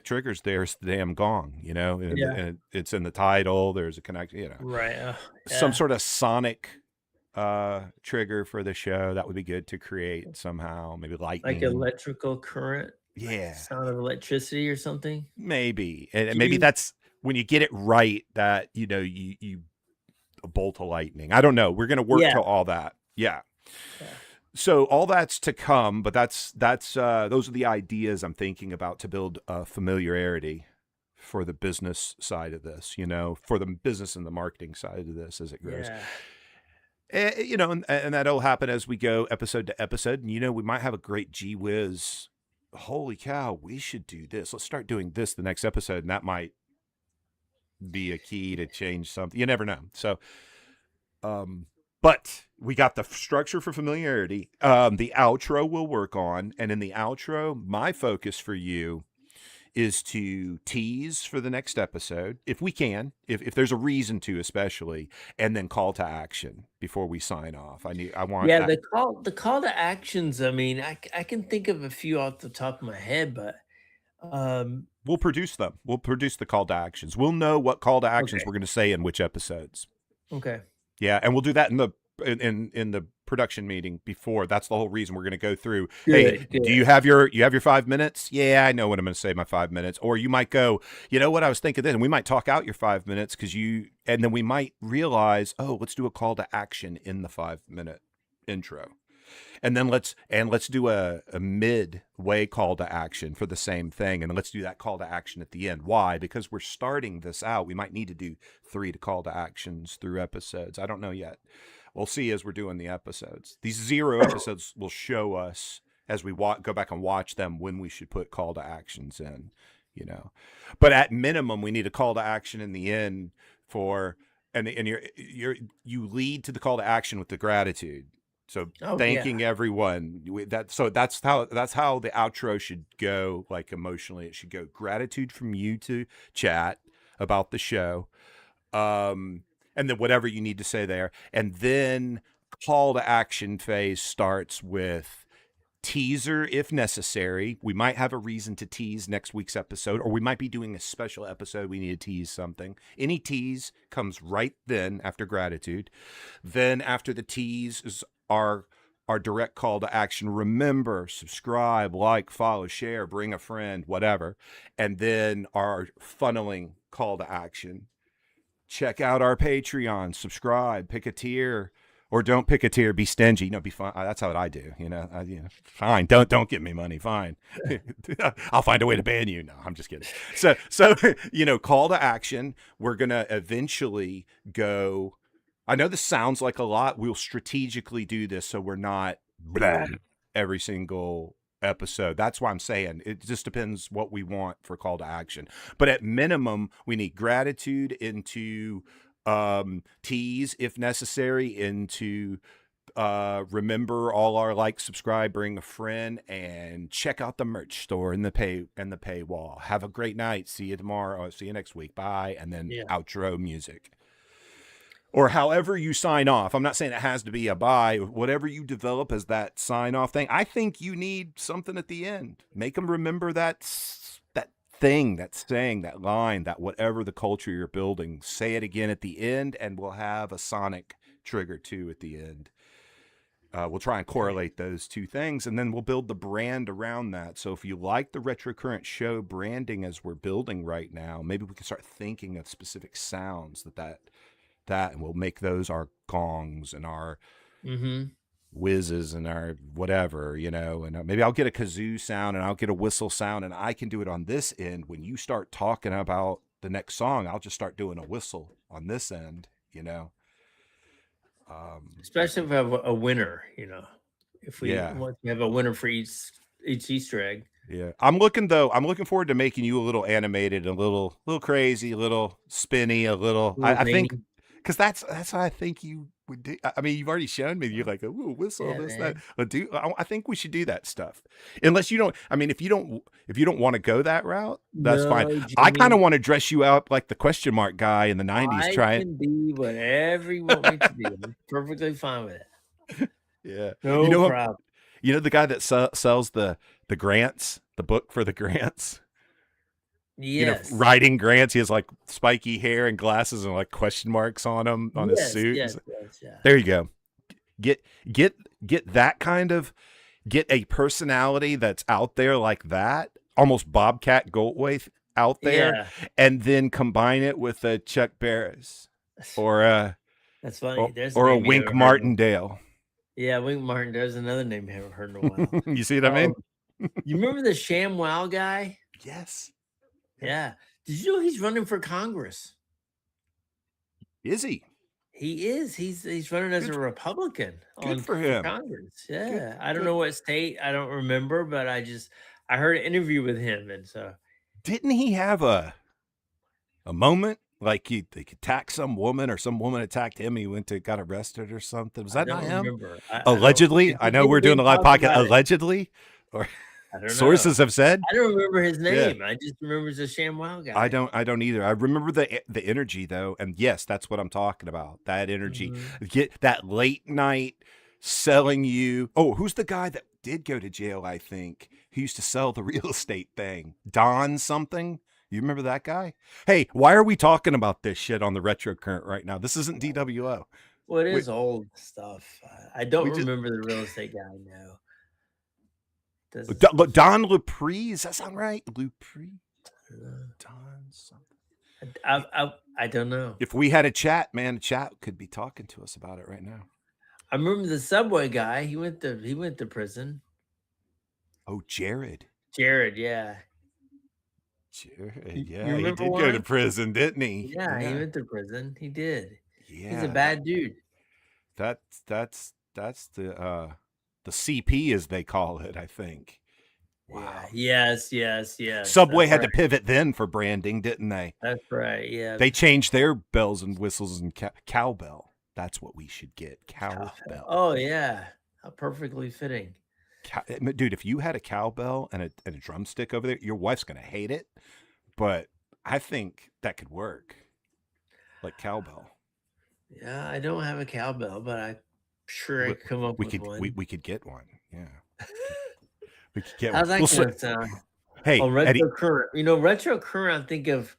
triggers, there's the damn gong, you know, and it's in the title. There's a connection, you know, Right. some sort of sonic trigger for the show that would be good to create somehow. Maybe lightning, like electrical current, yeah, sound of electricity or something. maybe. And Do maybe you- that's when you get it right, that you know you a bolt of lightning. I don't know, we're gonna work Yeah. to all that. Yeah. Yeah. So all that's to come, but that's those are the ideas I'm thinking about to build familiarity for the business side of this, you know, for the business and the marketing side of this as it grows. Yeah. You know, and that'll happen as we go episode to episode. And, you know, we might have a great gee whiz. Holy cow, we should do this. Let's start doing this the next episode. And that might be a key to change something. You never know. So, but we got the structure for familiarity. The outro we'll work on. And in the outro, my focus for you is to tease for the next episode, if we can, if there's a reason to, especially, and then call to action before we sign off. I want Yeah, that. the call to actions. I mean, I can think of a few off the top of my head, but We'll produce them. We'll produce the call to actions. We'll know what call to actions Okay. we're going to say in which episodes. okay. Yeah, and we'll do that in the production meeting before. That's the whole reason we're going to go through. Good, Hey, good. do you have your 5 minutes? Yeah, I know what I'm going to say in my 5 minutes. Or you might go, you know what, I was thinking this, and we might talk out your 5 minutes and then we might realize, oh, let's do a call to action in the 5-minute intro. And then let's do a midway call to action for the same thing. And let's do that call to action at the end. Why? Because we're starting this out. We might need to do 3 call to actions through episodes. I don't know yet. We'll see as we're doing the episodes. These 0 episodes will show us as we go back and watch them when we should put call to actions in, you know. But at minimum, we need a call to action in the end and you lead to the call to action with the gratitude. So Oh, thanking everyone. That's how the outro should go. Like emotionally, it should go gratitude from you to chat about the show, and then whatever you need to say there, and then call to action phase starts with teaser if necessary. We might have a reason to tease next week's episode, or we might be doing a special episode. We need to tease something. Any tease comes right then after gratitude. Then after the tease is our our direct call to action. Remember, subscribe, like, follow, share, bring a friend, whatever. And then our funneling call to action. Check out our Patreon, subscribe, pick a tier, or don't pick a tier, be stingy. No, be fine. That's what I do. Fine. Don't give me money. Fine. I'll find a way to ban you. No, I'm just kidding. So, call to action. We're going to eventually go. I know this sounds like a lot. We'll strategically do this so we're not blah every single episode. That's why I'm saying it just depends what we want for call to action. But at minimum, we need gratitude into tease if necessary, into remember all our like, subscribe, bring a friend, and check out the merch store and the paywall. Have a great night. See you tomorrow. See you next week. Bye. And then outro music. Or however you sign off. I'm not saying it has to be a bye. Whatever you develop as that sign off thing. I think you need something at the end. Make them remember that thing, that saying, that line, that whatever the culture you're building. Say it again at the end, and we'll have a sonic trigger too at the end. We'll try and correlate those two things, and then we'll build the brand around that. So if you like the Retro Current Show branding as we're building right now, maybe we can start thinking of specific sounds that and we'll make those our gongs and our whizzes and our whatever, and maybe I'll get a kazoo sound and I'll get a whistle sound, and I can do it on this end. When you start talking about the next song, I'll just start doing a whistle on this end, Especially if we have a winner, if we want to have a winner for each Easter egg. Yeah, I'm looking forward to making you a little animated, a little crazy, a little spinny, a little. I think. Because that's what I think you would do. I mean, you've already shown me. You're like, ooh, whistle, this, that. I think we should do that stuff. Unless you don't. I mean, if you don't want to go that route, that's fine. Jimmy, I kind of want to dress you out like the question mark guy in the '90s. I can be whatever you want me to be. I'm perfectly fine with it. Yeah, no problem. The guy that sells the grants, the book for the grants. Yes. Writing grants. He has like spiky hair and glasses and like question marks on him on his suit. Yes. There you go. Get that kind of, get a personality that's out there like that, almost Bobcat Goldthwait out there, and then combine it with a Chuck Barris or a that's funny. or a Wink Martindale. Yeah, Wink Martindale. There's another name I haven't heard in a while. You see what I mean? You remember the ShamWow guy? Yes. Yeah. Did you know he's running for Congress? Is he? He is. He's running as a Republican. Good for him. Congress. Yeah. I don't know what state. I don't remember, but I heard an interview with him, and so didn't he have a moment like he attacked some woman, or some woman attacked him? He got arrested or something. Was that not him? Allegedly. I know we're doing a live podcast. Allegedly, or. I don't know. Sources have said. I don't remember his name. Yeah. I just remember he's a ShamWow guy. I don't either. I remember the energy though, and yes, that's what I'm talking about. That energy, get that late night selling you. Oh, who's the guy that did go to jail? I think he used to sell the real estate thing. Don something. You remember that guy? Hey, why are we talking about this shit on the Retro Current right now? This isn't DWO. Well, it is old stuff. I don't remember the real estate guy now. Don Lupree, does that sound right? Lupree? Don something. I don't know. If we had a chat, man, the chat could be talking to us about it right now. I remember the Subway guy. He went to prison. Oh, Jared. Jared, yeah. Jared, yeah. He did go to prison, didn't he? Yeah, he went to prison. He did. Yeah. He's a bad dude. That's the CP, as they call it, I think. Wow. Yeah. Yes. Subway had to pivot then for branding, didn't they? That's right. Yeah. They changed their bells and whistles and cowbell. That's what we should get. Cowbell. Oh yeah, how perfectly fitting. Dude, if you had a cowbell and a drumstick over there, your wife's gonna hate it, but I think that could work. Like cowbell. Yeah, I don't have a cowbell, but I'm sure I could come up with one. We could get one. Yeah. We could get How's one. that gonna sound? Hey, Retro Eddie. Current. Retro Current, I think of,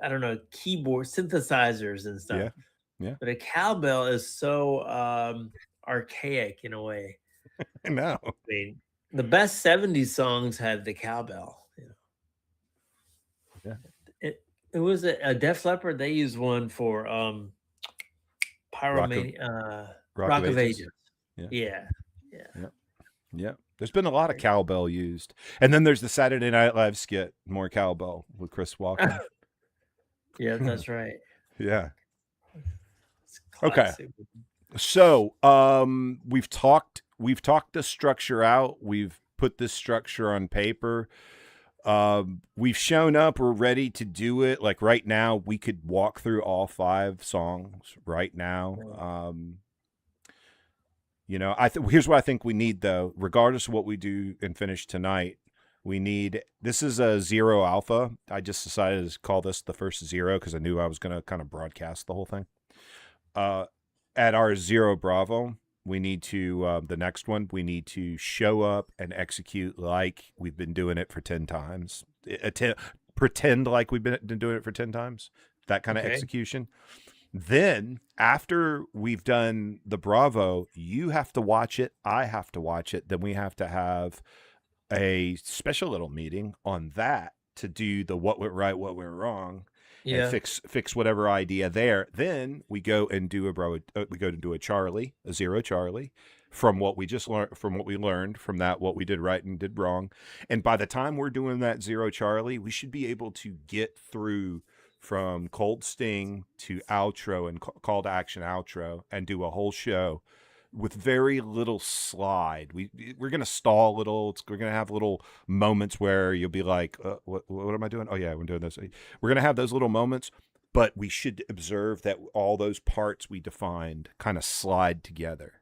I don't know, keyboard synthesizers and stuff. Yeah. But a cowbell is so archaic in a way. I know. I mean, the best 70s songs had the cowbell. Yeah. It was a Def Leppard. They used one for Pyromania, Rock of Ages. Yeah. Yeah. Yeah. There's been a lot of cowbell used. And then there's the Saturday Night Live skit, more cowbell with Chris Walken. Yeah, that's right. Yeah. It's Okay. classic. So, we've talked the structure out. We've put this structure on paper. We've shown up. We're ready to do it. Like right now, we could walk through all 5 songs right now. Here's what I think we need though. Regardless of what we do and finish tonight, this is a 0 alpha. I just decided to call this the first 0 because I knew I was going to kind of broadcast the whole thing. At our 0 Bravo, we need to, the next one, we need to show up and execute like we've been doing it for 10 times. Pretend like we've been doing it for 10 times. That kind of execution. Then after we've done the Bravo, you have to watch it. I have to watch it. Then we have to have a special little meeting on that to do the what went right, what went wrong. Yeah. And fix whatever idea there. Then we go and do a Charlie, a 0 Charlie, from what we just learned, from what we learned from that, what we did right and did wrong. And by the time we're doing that 0 Charlie, we should be able to get through from Cold Sting to outro and call to action outro and do a whole show with very little slide. We're going to stall a little. We're going to have little moments where you'll be like, what am I doing? Oh yeah, we're doing this. We're going to have those little moments, but we should observe that all those parts we defined kind of slide together.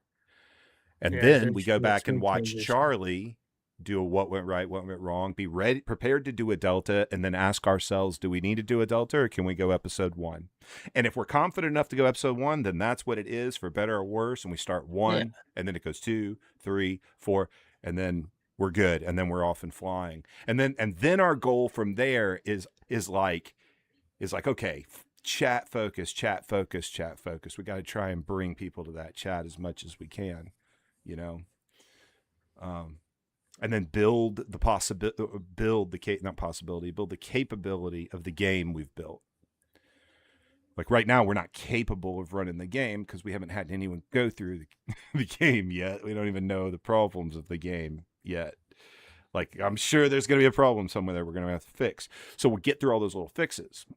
And then we go back and watch Charlie do a what went right, what went wrong, be ready, prepared to do a Delta, and then ask ourselves, do we need to do a Delta or can we go episode 1? And if we're confident enough to go episode 1, then that's what it is, for better or worse. And we start 1, and then it goes 2, 3, 4, and then we're good. And then we're off and flying. And then our goal from there is like, okay, chat focus. We got to try and bring people to that chat as much as we can, and then build the capability of the game we've built. Like right now, we're not capable of running the game because we haven't had anyone go through the game yet. We don't even know the problems of the game yet. Like, I'm sure there's going to be a problem somewhere that we're going to have to fix. So we'll get through all those little fixes.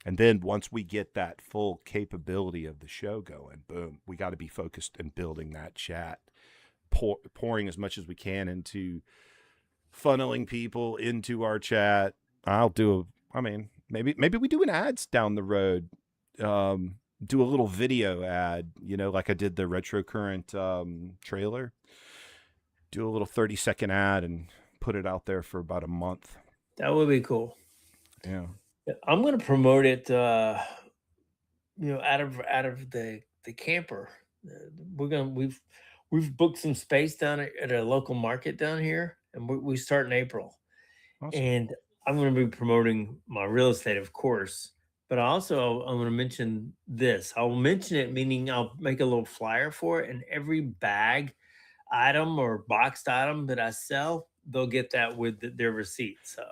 And then once we get that full capability of the show going, boom, we got to be focused in building that chat. Pouring as much as we can into funneling people into our chat. Maybe we do an ads down the road. Do a little video ad, like I did the Retro Current trailer. Do a little 30-second ad and put it out there for about a month. That would be cool. Yeah. I'm going to promote it, out of the camper. We've booked some space down at a local market down here, and we start in April. Awesome. And I'm going to be promoting my real estate, of course, but also I'm going to mention this. I'll mention it, meaning I'll make a little flyer for it, and every bag item or boxed item that I sell, they'll get that with their receipt. So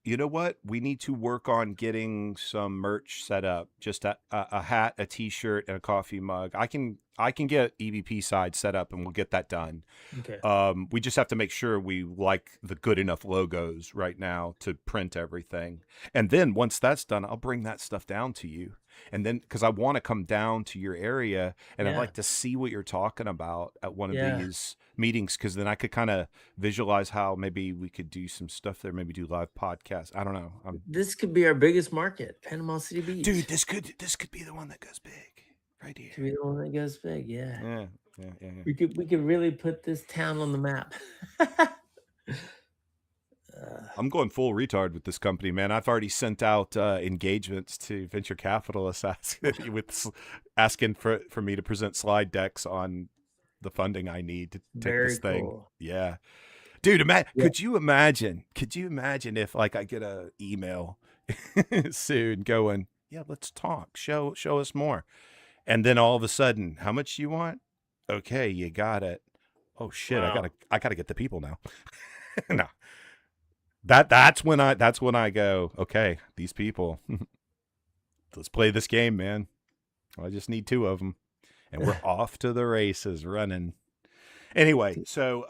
you know what? We need to work on getting some merch set up. Just a hat, a t-shirt, and a coffee mug. I can get EVP side set up and we'll get that done. Okay. We just have to make sure we like the good enough logos right now to print everything. And then once that's done, I'll bring that stuff down to you. And then, because I want to come down to your area and I'd like to see what you're talking about at one of these meetings, because then I could kind of visualize how maybe we could do some stuff there, maybe do live podcasts. I don't know. This could be our biggest market, Panama City Beach. Dude, this could be the one that goes big right here. Could be the one that goes big, yeah. Yeah. We could really put this town on the map. I'm going full retard with this company, man. I've already sent out engagements to venture capitalists asking for me to present slide decks on the funding I need to take this thing. Cool. Yeah, dude. Could you imagine if like I get a email soon going, yeah, let's talk, show us more, and then all of a sudden, how much you want? Okay, you got it. Oh shit, Wow. I gotta get the people now. No. That's when I go, okay, these people. Let's play this game, man. I just need 2 of them. And we're off to the races running. Anyway, so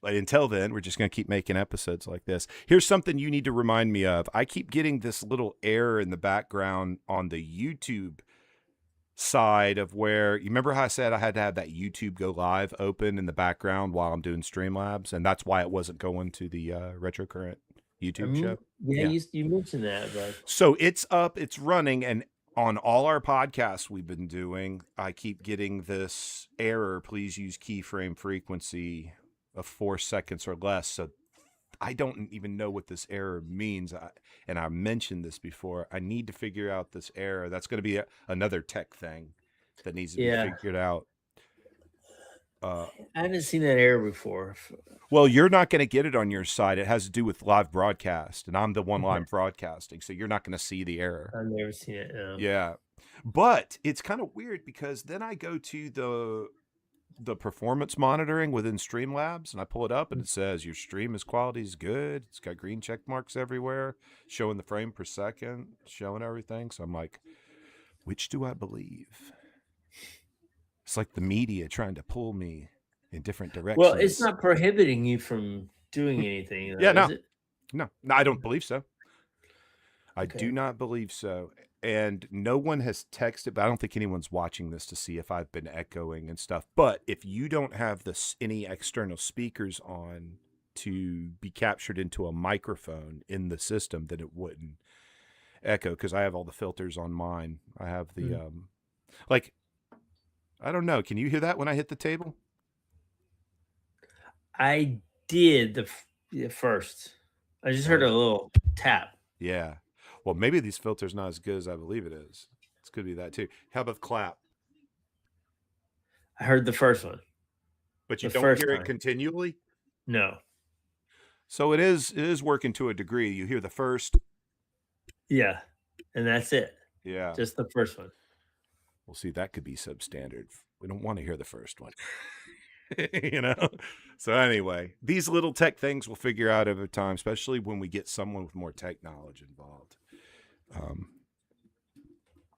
until then, we're just going to keep making episodes like this. Here's something you need to remind me of. I keep getting this little error in the background on the YouTube side of where, you remember how I said I had to have that YouTube Go Live open in the background while I'm doing Streamlabs, and that's why it wasn't going to the Retro Current YouTube show? Yeah, you mentioned that, but So it's up, it's running, and on all our podcasts we've been doing, I keep getting this error. Please use keyframe frequency of 4 seconds or less. So I don't even know what this error means. And I mentioned this before. I need to figure out this error. That's going to be another tech thing that needs to be figured out. I haven't seen that error before. Well, you're not going to get it on your side. It has to do with live broadcast, and I'm the one live broadcasting, so you're not going to see the error. I've never seen it. No. Yeah, but it's kind of weird because then I go to the performance monitoring within Streamlabs, and I pull it up, and it says your stream quality is good. It's got green check marks everywhere, showing the frame per second, showing everything. So I'm like, which do I believe? It's like the media trying to pull me in different directions. Well, it's not prohibiting you from doing anything. Though, Yeah, no. is it? No, I don't believe so. I Okay. do not believe so. And no one has texted, but I don't think anyone's watching this to see if I've been echoing and stuff. But if you don't have any external speakers on to be captured into a microphone in the system, then it wouldn't echo, because I have all the filters on mine. I have the like, I don't know. Can you hear that when I hit the table? I did the first. I just heard a little tap. Yeah. Well, maybe these filters not as good as I believe it is. It could be that too. How about the clap? I heard the first one. But you The don't first hear it time. continually? No. So it is working to a degree. You hear the first. Yeah. And that's it. Yeah. Just the first one. We'll see, that could be substandard. We don't want to hear the first one. You know? So anyway, these little tech things we'll figure out over time, especially when we get someone with more tech knowledge involved.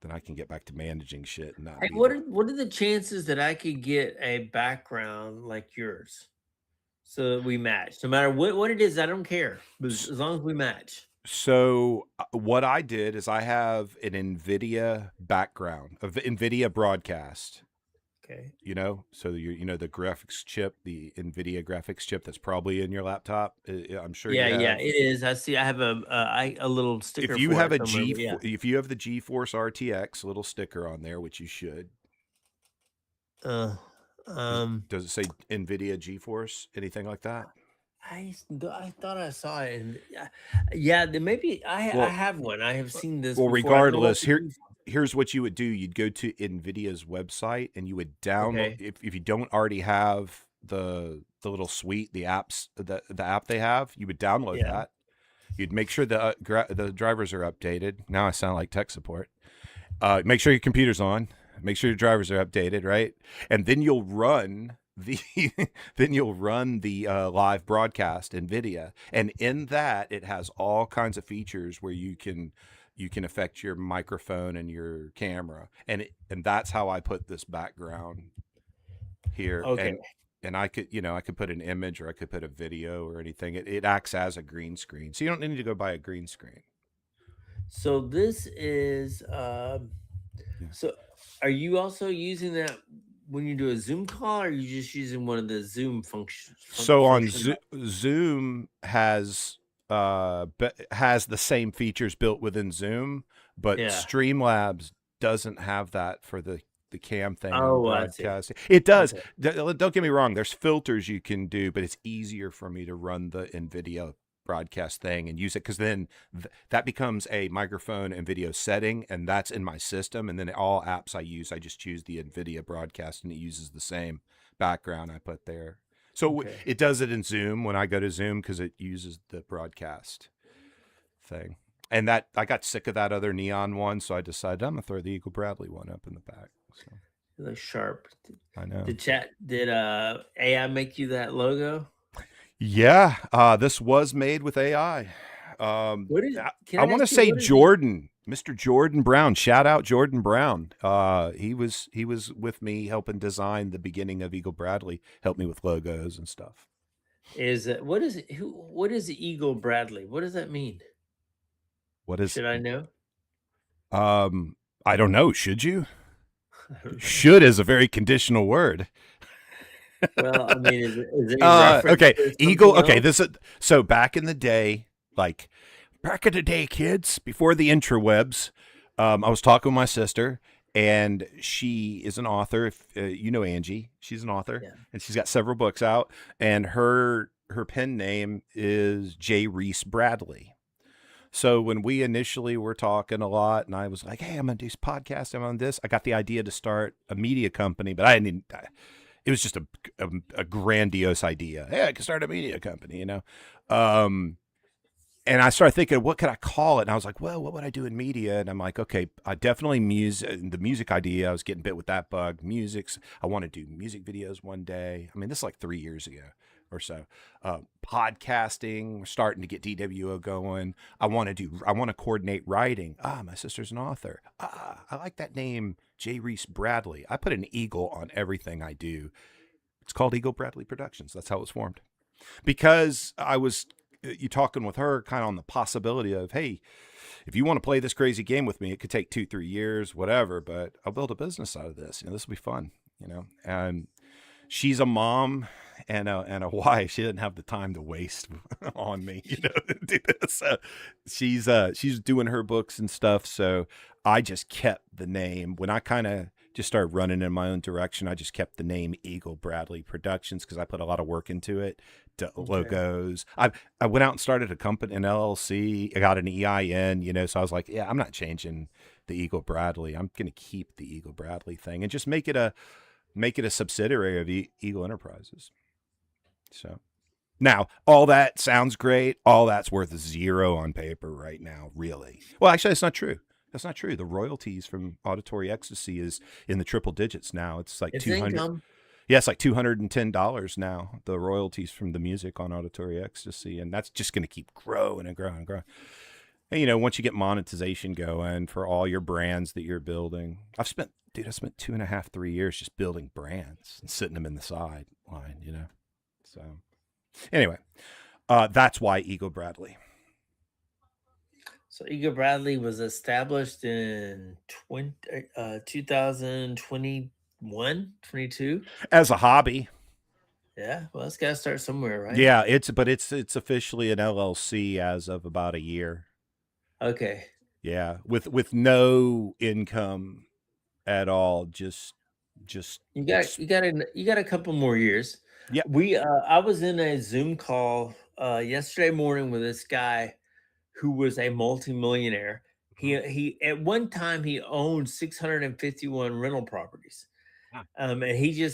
Then I can get back to managing shit and not Hey, be what are the chances that I could get a background like yours so that we match? No matter what it is, I don't care. But as long as we match. So what I did is I have an NVIDIA background, of NVIDIA broadcast, Okay. you know, so the graphics chip, the NVIDIA graphics chip that's probably in your laptop. I'm sure. Yeah, you yeah, have. it is. I see. I have a little sticker. If you for have it a somewhere, but yeah. if you have the GeForce RTX little sticker on there, which you should, Uh, does it say NVIDIA GeForce, anything like that? I thought I saw it. And, yeah, then maybe I Well- have one. I have seen this. Well, before. I don't know what regardless, to here use. here's what you would do. You'd go to NVIDIA's website and you would download, Okay. if you don't already have the little suite, the apps, the app they have, you would download Yeah. that. You'd make sure the drivers are updated. Now I sound like tech support. Make sure your computer's on. Make sure your drivers are updated, right? And then you'll run the live broadcast NVIDIA, and in that it has all kinds of features where you can affect your microphone and your camera, and that's how I put this background here. Okay. And I could put an image, or I could put a video or anything. It acts as a green screen, so you don't need to go buy a green screen. So this is. So, are you also using that when you do a Zoom call, or are you just using one of the Zoom functions? So on Zoom has the same features built within Zoom, but Yeah. Streamlabs doesn't have that for the cam thing. on Oh, I see. broadcasting. It does. Okay. Don't get me wrong. There's filters you can do, but it's easier for me to run the NVIDIA broadcast thing and use it, because then that becomes a microphone and video setting, and that's in my system. And then all apps I use, I just choose the NVIDIA broadcast, and it uses the same background I put there. So Okay. it does it in Zoom when I go to Zoom, because it uses the broadcast thing. And that I got sick of that other neon one, so I decided I'm gonna throw the Eagle Bradley one up in the back. So It looks sharp. I know. Did AI make you that logo? Yeah, this was made with AI. What is? Can I want to ask you, say what is it? Jordan, Mr. Jordan Brown. Shout out Jordan Brown. He was with me helping design the beginning of Eagle Bradley. Helped me with logos and stuff. What is it? What is Eagle Bradley? What does that mean? What is? Should I know? I don't know. Should you? I don't know. Should is a very conditional word. Well, I mean, is it in reference Okay, to Eagle. something Okay, else? this is so back in the day, kids, before the intrawebs. I was talking with my sister, and she is an author. If you know Angie, she's an author, Yeah. and she's got several books out. And her pen name is J. Reese Bradley. So when we initially were talking a lot, and I was like, "Hey, I'm gonna do this podcast. I'm on this." I got the idea to start a media company, but I didn't. It was just a grandiose idea. Hey, I can start a media company, you know. And I started thinking, what could I call it? And I was like, well, what would I do in media? And I'm like, okay, I definitely the music idea. I was getting bit with that bug. I want to do music videos one day. I mean, this is like 3 years ago or so. Podcasting, we're starting to get DWO going. I want to coordinate writing. My sister's an author. I like that name, J. Reese Bradley. I put an eagle on everything I do. It's called Eagle Bradley Productions. That's how it was formed. Because I was you talking with her kind of on the possibility of, hey, if you want to play this crazy game with me, it could take 2-3 years, whatever, but I'll build a business out of this. This will be fun, and she's a mom and a wife. She didn't have the time to waste on me, to do this. So she's doing her books and stuff. So I just kept the name. When I kind of just started running in my own direction, I just kept the name Eagle Bradley Productions because I put a lot of work into it. Logos. I went out and started a company, an LLC. I got an EIN, so I was like, yeah, I'm not changing the Eagle Bradley. I'm going to keep the Eagle Bradley thing and just make it a subsidiary of Eagle Enterprises. So now all that sounds great. All that's worth zero on paper right now, really. Well, actually, that's not true. That's not true. The royalties from Auditory Ecstasy is in the triple digits now. It's like It's 200. income. Yeah, it's like $210 now, the royalties from the music on Auditory Ecstasy. And that's just going to keep growing and growing and growing. And, once you get monetization going for all your brands that you're building, I spent 2.5-3 years just building brands and sitting them in the sideline, So anyway, that's why Eagle Bradley. So Eagle Bradley was established in 2021, 22. As a hobby. Yeah, well, it's got to start somewhere, right? Yeah, it's officially an LLC as of about a year. Okay. Yeah, with no income at all, just you got a couple more years. Yeah. I was in a Zoom call yesterday morning with this guy who was a multimillionaire. He at one time he owned 651 rental properties. Wow. And he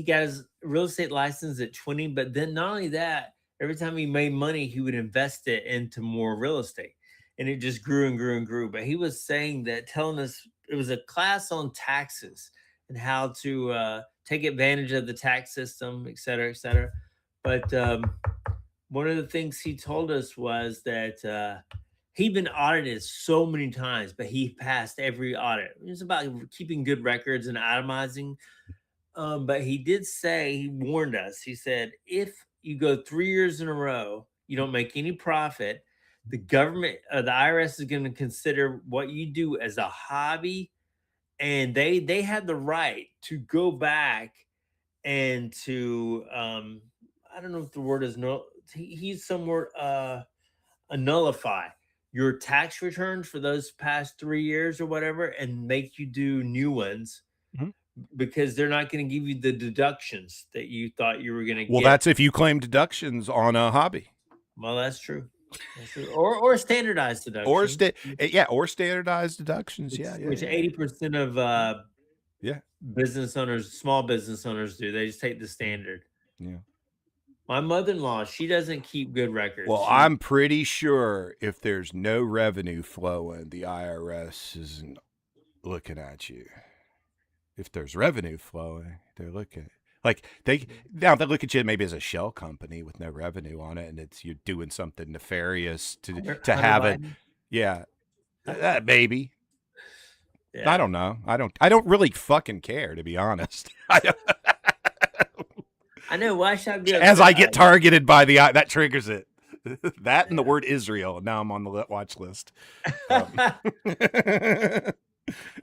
got his real estate license at 20, but then not only that, every time he made money, he would invest it into more real estate. And it just grew and grew and grew. But he was telling us it was a class on taxes and how to take advantage of the tax system, et cetera, et cetera. But one of the things he told us was that he'd been audited so many times, but he passed every audit. It was about keeping good records and itemizing. But he did say, he warned us, he said, if you go 3 years in a row, you don't make any profit, the government, the IRS is going to consider what you do as a hobby. And they had the right to go back and to, I don't know if the word is he's somewhat nullify your tax returns for those past 3 years or whatever and make you do new ones because they're not going to give you the deductions that you thought you were going to get. Well, that's if you claim deductions on a hobby. Well, that's true. That's true. Or standardized deductions. Or standardized deductions. Which 80% of business owners, small business owners do. They just take the standard. Yeah. My mother-in-law, she doesn't keep good records. Well, I'm pretty sure if there's no revenue flowing, the IRS isn't looking at you. if there's revenue flowing, they look at like they look at you maybe as a shell company with no revenue on it, and it's you're doing something nefarious to Hunter have it. Biden? Yeah, maybe. I Yeah. don't know. I don't really fucking care, to be honest. I know. Why should I be As I get upset? targeted by the that triggers it. That and the word Israel. Now I'm on the watch list.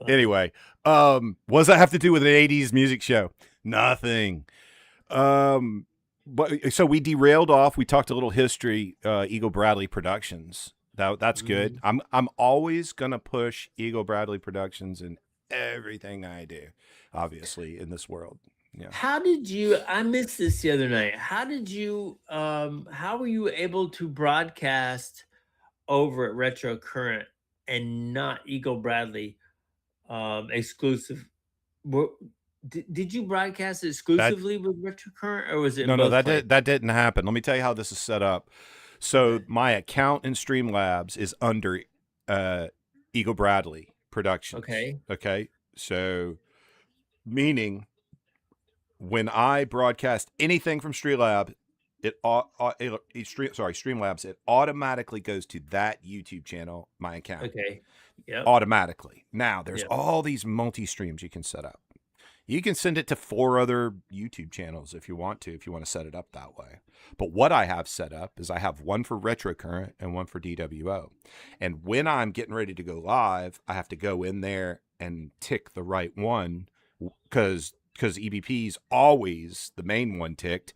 Anyway, what does that have to do with an 80s music show? Nothing. But so we derailed off. We talked a little history. Eagle Bradley Productions. That's good. I'm always gonna push Eagle Bradley Productions in everything I do. Obviously, in this world. Yeah. How did you? I missed this the other night. How did you? How were you able to broadcast over at Retro Current and not Eagle Bradley exclusive? Did you broadcast exclusively with Retro Current, or was it? No, both that places? that didn't happen. Let me tell you how this is set up. So my account in Streamlabs is under Eagle Bradley Productions. Okay. Okay. So meaning when I broadcast anything from Streamlabs, Streamlabs, it automatically goes to that YouTube channel, my account. Okay. Yeah. Automatically. Now there's Yep. all these multi-streams you can set up. You can send it to 4 other YouTube channels if you want to set it up that way. But what I have set up is I have one for Retro Current and one for DWO. And when I'm getting ready to go live, I have to go in there and tick the right one because EBP's always the main one ticked.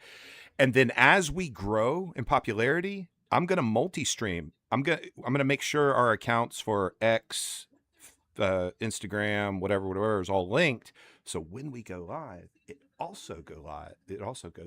And then as we grow in popularity, I'm going to multi-stream. I'm going to make sure our accounts for X, Instagram, whatever is all linked. So when we go live, it also goes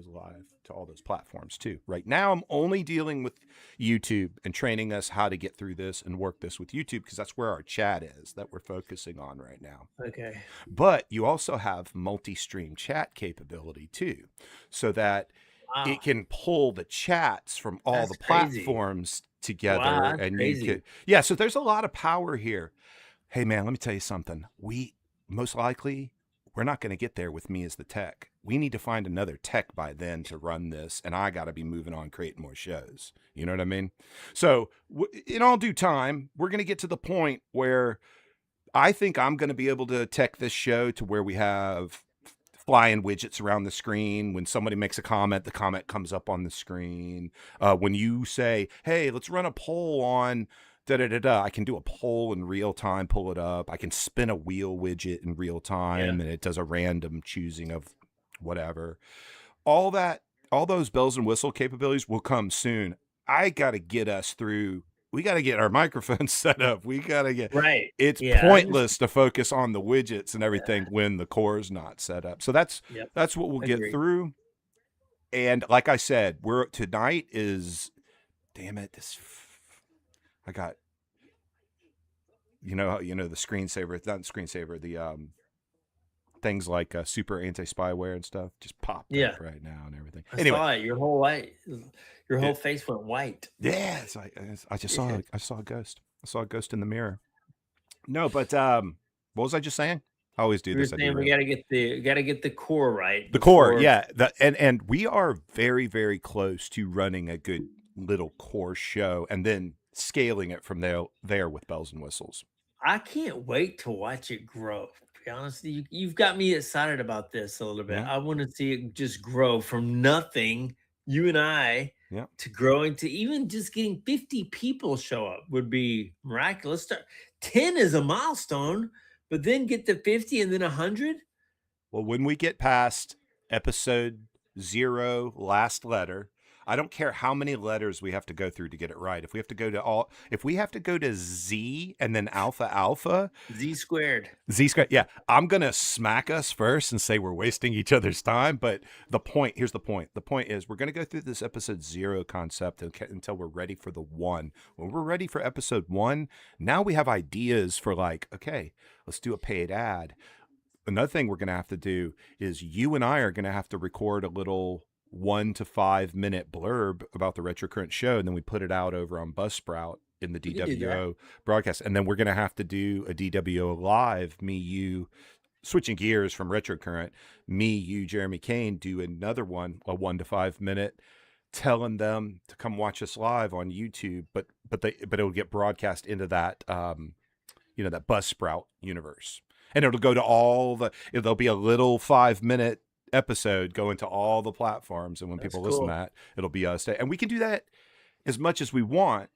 live to all those platforms too. Right now, I'm only dealing with YouTube and training us how to get through this and work this with YouTube because that's where our chat is that we're focusing on right now. Okay. But you also have multi-stream chat capability too, so that Wow. it can pull the chats from all That's the crazy. platforms together. Wow, that's And crazy. you could, so there's a lot of power here. Hey man, let me tell you something. We most likely we're not going to get there with me as the tech. We need to find another tech by then to run this, and I got to be moving on, creating more shows. You know what I mean? So in all due time, we're going to get to the point where I think I'm going to be able to tech this show to where we have flying widgets around the screen. When somebody makes a comment, the comment comes up on the screen. When you say, hey, let's run a poll on I can do a poll in real time, pull it up. I can spin a wheel widget in real time, and it does a random choosing of whatever. All those bells and whistle capabilities will come soon. I got to get us through. We got to get our microphones set up. We got to get Right. It's Yeah, pointless to focus on the widgets and everything when the core's not set up. So that's what we'll get Agreed. through. And like I said, tonight is, damn it, I got, the screensaver, not screensaver, the things like super anti-spyware and stuff just popped up right now and everything. I saw it. Your whole face went white. Yeah, I just saw a ghost. I saw a ghost in the mirror. No, but what was I just saying? I always do You were this. saying we got to get the core right. The core, yeah. And we are very, very close to running a good little core show and then scaling it from there with bells and whistles. I can't wait to watch it grow. To be honest, you've got me excited about this a little bit. Yeah. I want to see it just grow from nothing, you and I, to growing to even just getting 50 people show up would be miraculous. 10 is a milestone, but then get to 50 and then 100. Well, when we get past episode 0, last letter, I don't care how many letters we have to go through to get it right. If we have to go to Z and then alpha, Z squared, yeah, I'm going to smack us first and say we're wasting each other's time. But here's the point. The point is we're going to go through this episode 0 concept until we're ready for the 1. When we're ready for episode 1, now we have ideas for okay, let's do a paid ad. Another thing we're going to have to do is you and I are going to have to record a little 1 to 5 minute blurb about the Retro Current show, and then we put it out over on Buzzsprout in the DWO broadcast. And then we're going to have to do a DWO live, me, you, switching gears from retrocurrent, me, you, Jeremy Kane do another one, a 1 to 5 minute, telling them to come watch us live on YouTube, but it'll get broadcast into that that Buzzsprout universe, and it'll go to there'll be a little 5 minute episode go into all the platforms, and when That's people listen to cool. that, it'll be us, and we can do that as much as we want,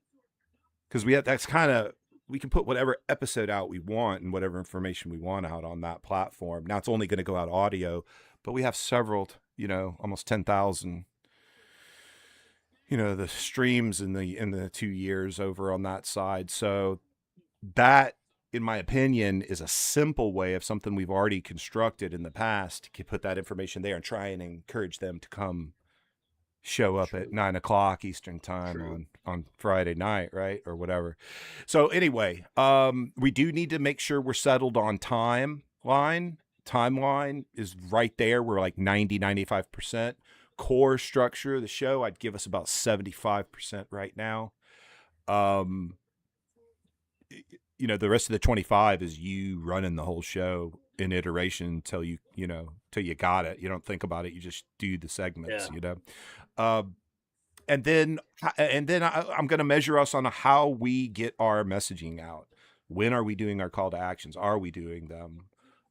because we can put whatever episode out we want and whatever information we want out on that platform. Now it's only going to go out audio, but we have several, almost 10,000, the streams in the 2 years over on that side. So that, in my opinion, is a simple way of something we've already constructed in the past to put that information there and try and encourage them to come show up at 9 o'clock Eastern time on Friday night, right? Or whatever. So anyway, we do need to make sure we're settled on timeline. Timeline is right there. We're like 95%. Core structure of the show, I'd give us about 75% right now. The rest of the 25 is you running the whole show in iteration until you got it. You don't think about it. You just do the segments, and then I'm going to measure us on how we get our messaging out. When are we doing our call to actions? Are we doing them?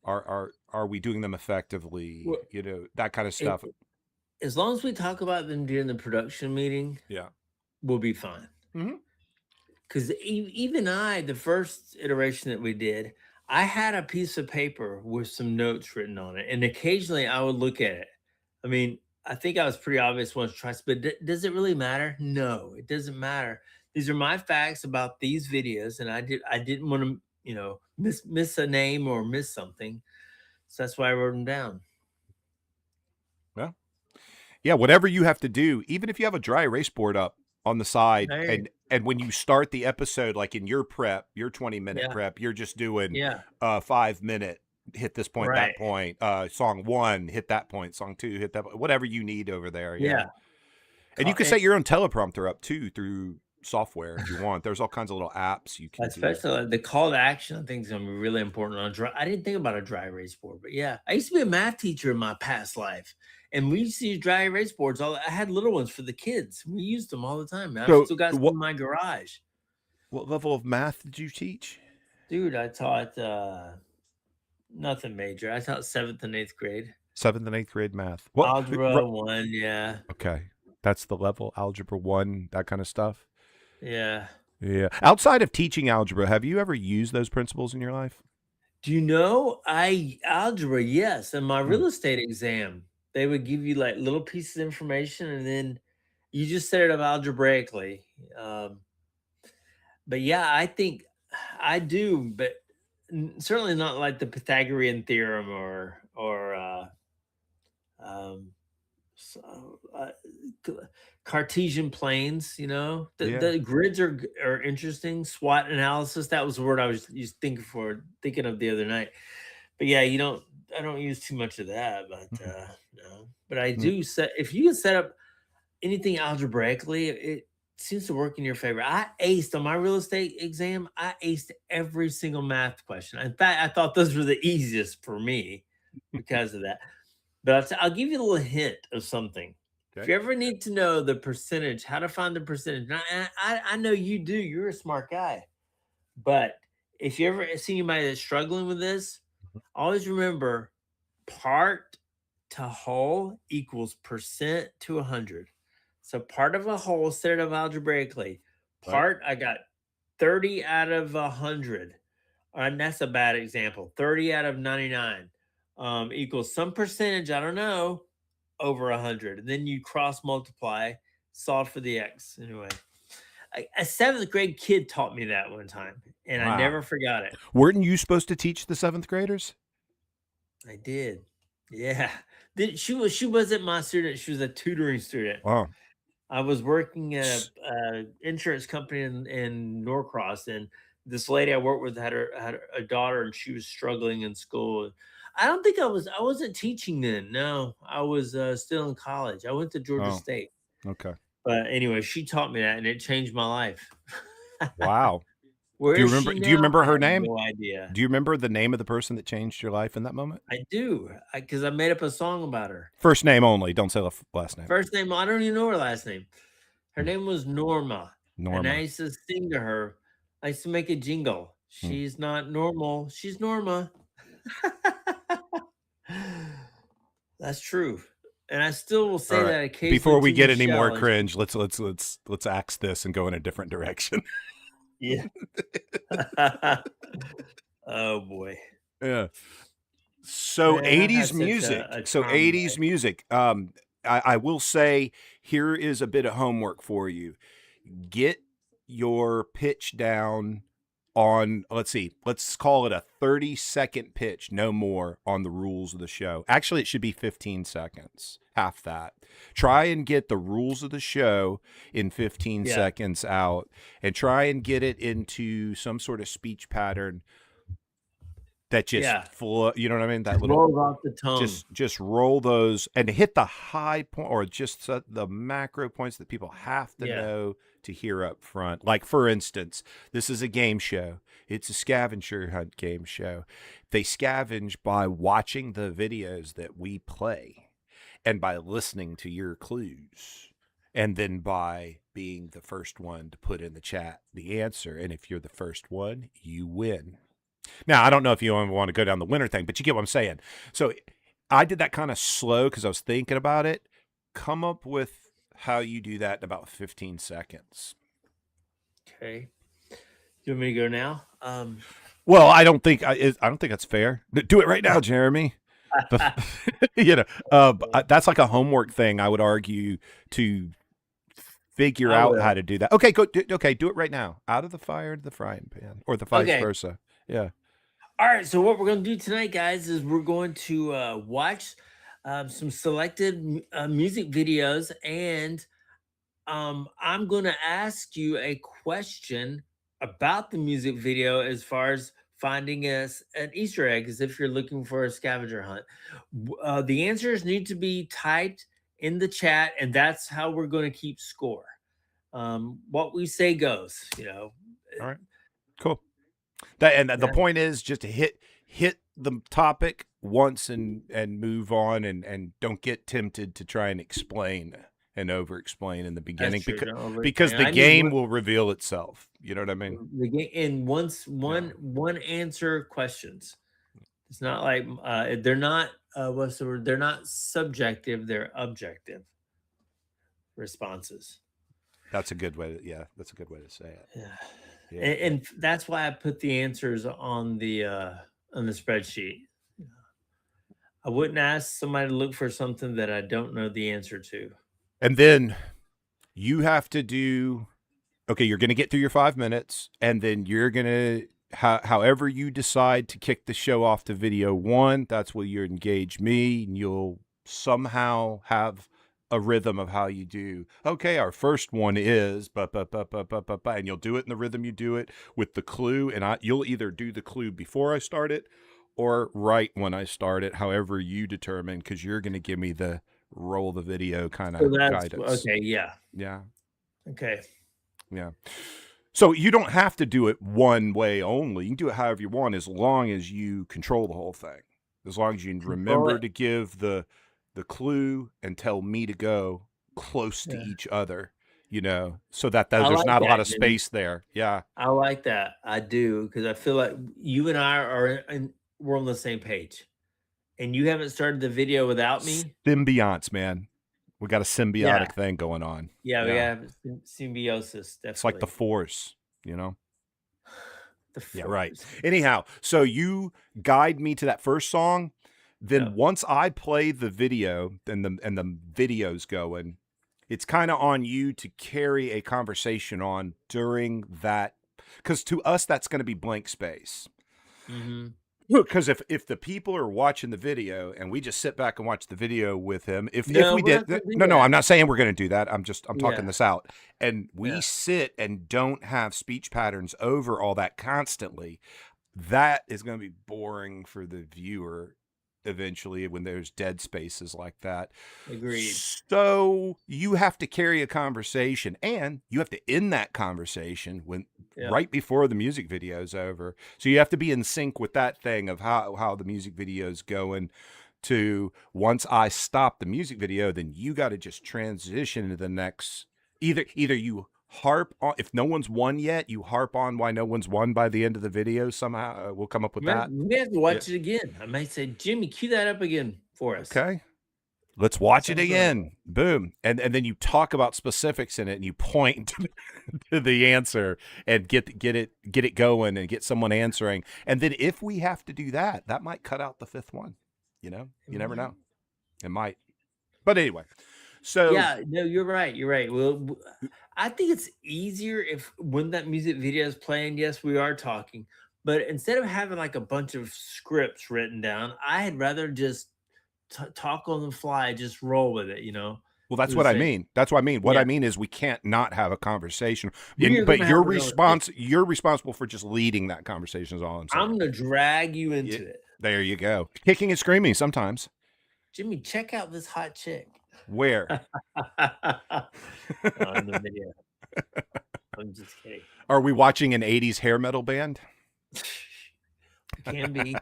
Are we doing them effectively? Well, that kind of stuff. As long as we talk about them during the production meeting, we'll be fine. Mm-hmm. Because even the first iteration that we did, I had a piece of paper with some notes written on it, and occasionally I would look at it. I mean, I think I was pretty obvious once or twice, but does it really matter? No, it doesn't matter. These are my facts about these videos, and I didn't want to, miss a name or miss something, so that's why I wrote them down. Well, yeah, whatever you have to do, even if you have a dry erase board up on the side, and when you start the episode, like in your prep, your 20-minute prep, you're just doing 5 minute, hit this point, that point, song 1, hit that point, song 2, hit that, whatever you need over there. And you can set your own teleprompter up too through software if you want. There's all kinds of little apps you can especially the call to action. I think is going to be really important on dry. I didn't think about a dry erase board, but I used to be a math teacher in my past life, and we used to use dry erase boards. I had little ones for the kids. We used them all the time. Man. I still got some in my garage. What level of math did you teach? Dude, I taught nothing major. I taught 7th and 8th grade. 7th and 8th grade math. Algebra 1, yeah. Okay, that's the level. Algebra 1, that kind of stuff. Yeah. Outside of teaching algebra, have you ever used those principles in your life? Do you know algebra? Yes. In my real estate exam, they would give you like little pieces of information, and then you just set it up algebraically. But I think I do, but certainly not like the Pythagorean theorem or Cartesian planes. The grids are interesting. SWOT analysis, that was the word I was thinking of the other night. But I don't use too much of that, but no. But I do if you can set up anything algebraically, it seems to work in your favor. I aced on my real estate exam. I aced every single math question. In fact, I thought those were the easiest for me because of that. But I'll give you a little hint of something. Okay. If you ever need to know the percentage, how to find the percentage, I know you do. You're a smart guy. But if you ever see anybody that's struggling with this, always remember part to whole equals percent to 100. So part of a whole, set it up algebraically. Part, I got 30 out of 100. And that's a bad example. 30 out of 99 equals some percentage, I don't know, over 100. And then you cross multiply, solve for the X. Anyway, a 7th grade kid taught me that one time, and I never forgot it. Weren't you supposed to teach the 7th graders? I did. Yeah. She wasn't my student. She was a tutoring student. Wow. I was working at an insurance company in Norcross, and this lady I worked with had a daughter, and she was struggling in school. I don't think I wasn't teaching then. No, I was still in college. I went to Georgia State. Okay. But anyway, she taught me that, and it changed my life. Wow. Where Do you is remember? she Do you now? remember I her have name? no idea. Do you remember the name of the person that changed your life in that moment? I do, because I made up a song about her. First name only. Don't say the last name. First name, I don't even know her last name. Her name was Norma. And I Norma. used to sing to her. I used to make a jingle. She's not normal. She's Norma. That's true. And I still will say All right. that occasionally. Before we to get any more Michelle, and cringe, let's axe this and go in a different direction. Yeah. Oh boy. Yeah. So Man, I've had 80s such music. a So calm 80s day. music. I will say here is a bit of homework for you. Get your pitch down on, let's call it a 30-second pitch, no more, on the rules of the show. Actually, it should be 15 seconds, half that. Try and get the rules of the show in 15 Yeah. seconds out, and try and get it into some sort of speech pattern that just Yeah. you know what I mean? That little Rolls off the tongue. just roll those and hit the high point, or just the macro points that people have to Yeah. know to hear up front. Like, for instance, this is a game show. It's a scavenger hunt game show. They scavenge by watching the videos that we play and by listening to your clues, and then by being the first one to put in the chat the answer. And if you're the first one, you win. Now, I don't know if you want to go down the winner thing, but you get what I'm saying. So I did that kind of slow because I was thinking about it. Come up with how you do that in about 15 seconds. Okay. You want me to go now? Well, I don't think that's fair. Do it right now, Jeremy. That's like a homework thing. I would argue to figure I out will. how to do that. Okay, go. Okay, do it right now. Out of the fire to the frying pan, or the vice Okay. versa. Yeah. All right. So what we're going to do tonight, guys, is we're going to watch some selected music videos, and I'm going to ask you a question about the music video as far as finding an Easter egg, as if you're looking for a scavenger hunt. The answers need to be typed in the chat, and that's how we're going to keep score. What we say goes, All right. Cool. The Yeah. point is just to hit the topic once and move on, and don't get tempted to try and explain and over explain in the beginning, true, don't over-explain. because I the need game one- will reveal itself. You know what I mean? the game in one answer questions. It's not like they're not what's the word? They're not subjective, they're objective responses. That's a good way to say it. Yeah. Yeah. And that's why I put the answers on the spreadsheet. I wouldn't ask somebody to look for something that I don't know the answer to. And then you have to do, okay, you're going to get through your 5 minutes, and then you're going to, however you decide to kick the show off to video 1, that's where you engage me, and you'll somehow have a rhythm of how you do. Okay, our first one is, and you'll do it in the rhythm you do it with the clue, and you'll either do the clue before I start it or right when I start it, however you determine, because you're going to give me the roll the video kind of So that's guidance. okay, yeah. Yeah. Okay. Yeah. So you don't have to do it one way only. You can do it however you want, as long as you control the whole thing. As long as you remember it. to give the clue and tell me to go close to each other, so that there's like not a lot that, of Jimmy. space there. Yeah. I like that. I do, because I feel like you and I we're on the same page. And you haven't started the video without me. Symbionts, man. We got a symbiotic thing going on. Yeah, we have symbiosis. Definitely. It's like the Force, The Yeah, right. Force. Anyhow, so you guide me to that first song. Then Yeah. once I play the video and the video's going, it's kind of on you to carry a conversation on during that, because to us that's going to be blank space. Mm-hmm. Because if the people are watching the video and we just sit back and watch the video with him, if we we're did, not gonna do no, that. I'm not saying we're going to do that. I'm talking Yeah. this out, and we Yeah. sit and don't have speech patterns over all that constantly. That is going to be boring for the viewer eventually when there's dead spaces like that. Agreed. So you have to carry a conversation, and you have to end that conversation Yeah. right before the music video's over. So you have to be in sync with that thing of how the music video's going. To once I stop the music video, then you got to just transition to the next. Either you harp on, if no one's won yet, you harp on why no one's won by the end of the video. Somehow we'll come up with that. We may have to watch it again. I might say, Jimmy, cue that up again for us. Okay. Let's watch it Sounds good. again. Boom. And then you talk about specifics in it and you point to the answer and get it going and get someone answering. And then if we have to do that, that might cut out the fifth one. You know, you never know. It might. But anyway, so Yeah, no, you're right. You're right. Well, I think it's easier if when that music video is playing, yes, we are talking. But instead of having like a bunch of scripts written down, I'd rather just talk on the fly, just roll with it, you know? well, that's You what I say- mean. That's what I mean. What Yeah. I mean is we can't not have a conversation. We are But gonna you're have you're responsible for just leading that conversation is all I'm saying. I'm going to drag you into Yeah. it. There you go. Kicking and screaming sometimes. Jimmy, check out this hot chick. Where? On the video. I'm just kidding. Are we watching an 80s hair metal band? Can be.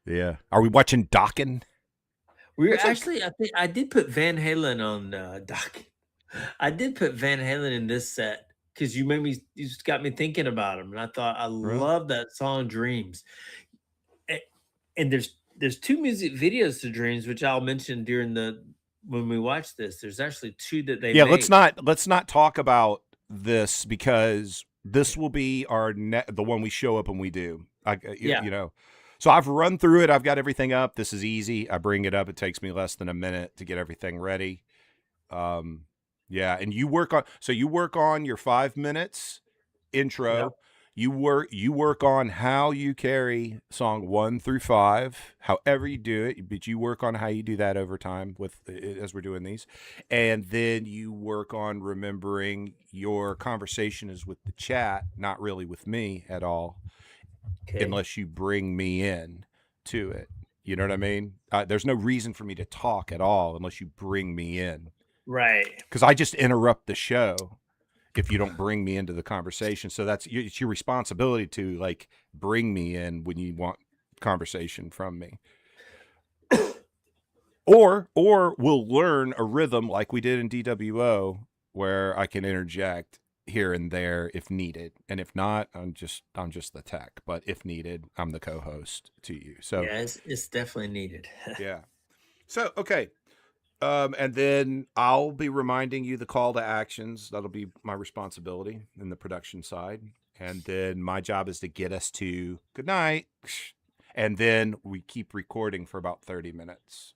Yeah. Are we watching Dokken? We're It's like- actually, I think I did put Van Halen on Doc. I did put Van Halen in this set because you just got me thinking about him, and I thought I Really? love that song "Dreams." And there's two music videos to Dreams, which I'll mention when we watch this. There's actually two that they Yeah, made. let's not talk about this because this will be the one we show up and we do. Yeah. You know. So I've run through it. I've got everything up. This is easy. I bring it up. It takes me less than a minute to get everything ready. Yeah, and you work on your 5 minutes intro. Yep. You work on how you carry song 1 through 5, however you do it, but you work on how you do that over time as we're doing these. And then you work on remembering your conversation is with the chat, not really with me at all, Okay. unless you bring me in to it. You know what I mean? There's no reason for me to talk at all unless you bring me in. Right. Because I just interrupt the show if you don't bring me into the conversation. So it's your responsibility to like bring me in when you want conversation from me. Or we'll learn a rhythm like we did in DWO where I can interject here and there if needed. And if not, I'm just the tech. But if needed, I'm the co-host to you. So Yeah, it's definitely needed. yeah. So, okay. And then I'll be reminding you the call to actions. That'll be my responsibility in the production side. And then my job is to get us to good night. And then we keep recording for about 30 minutes.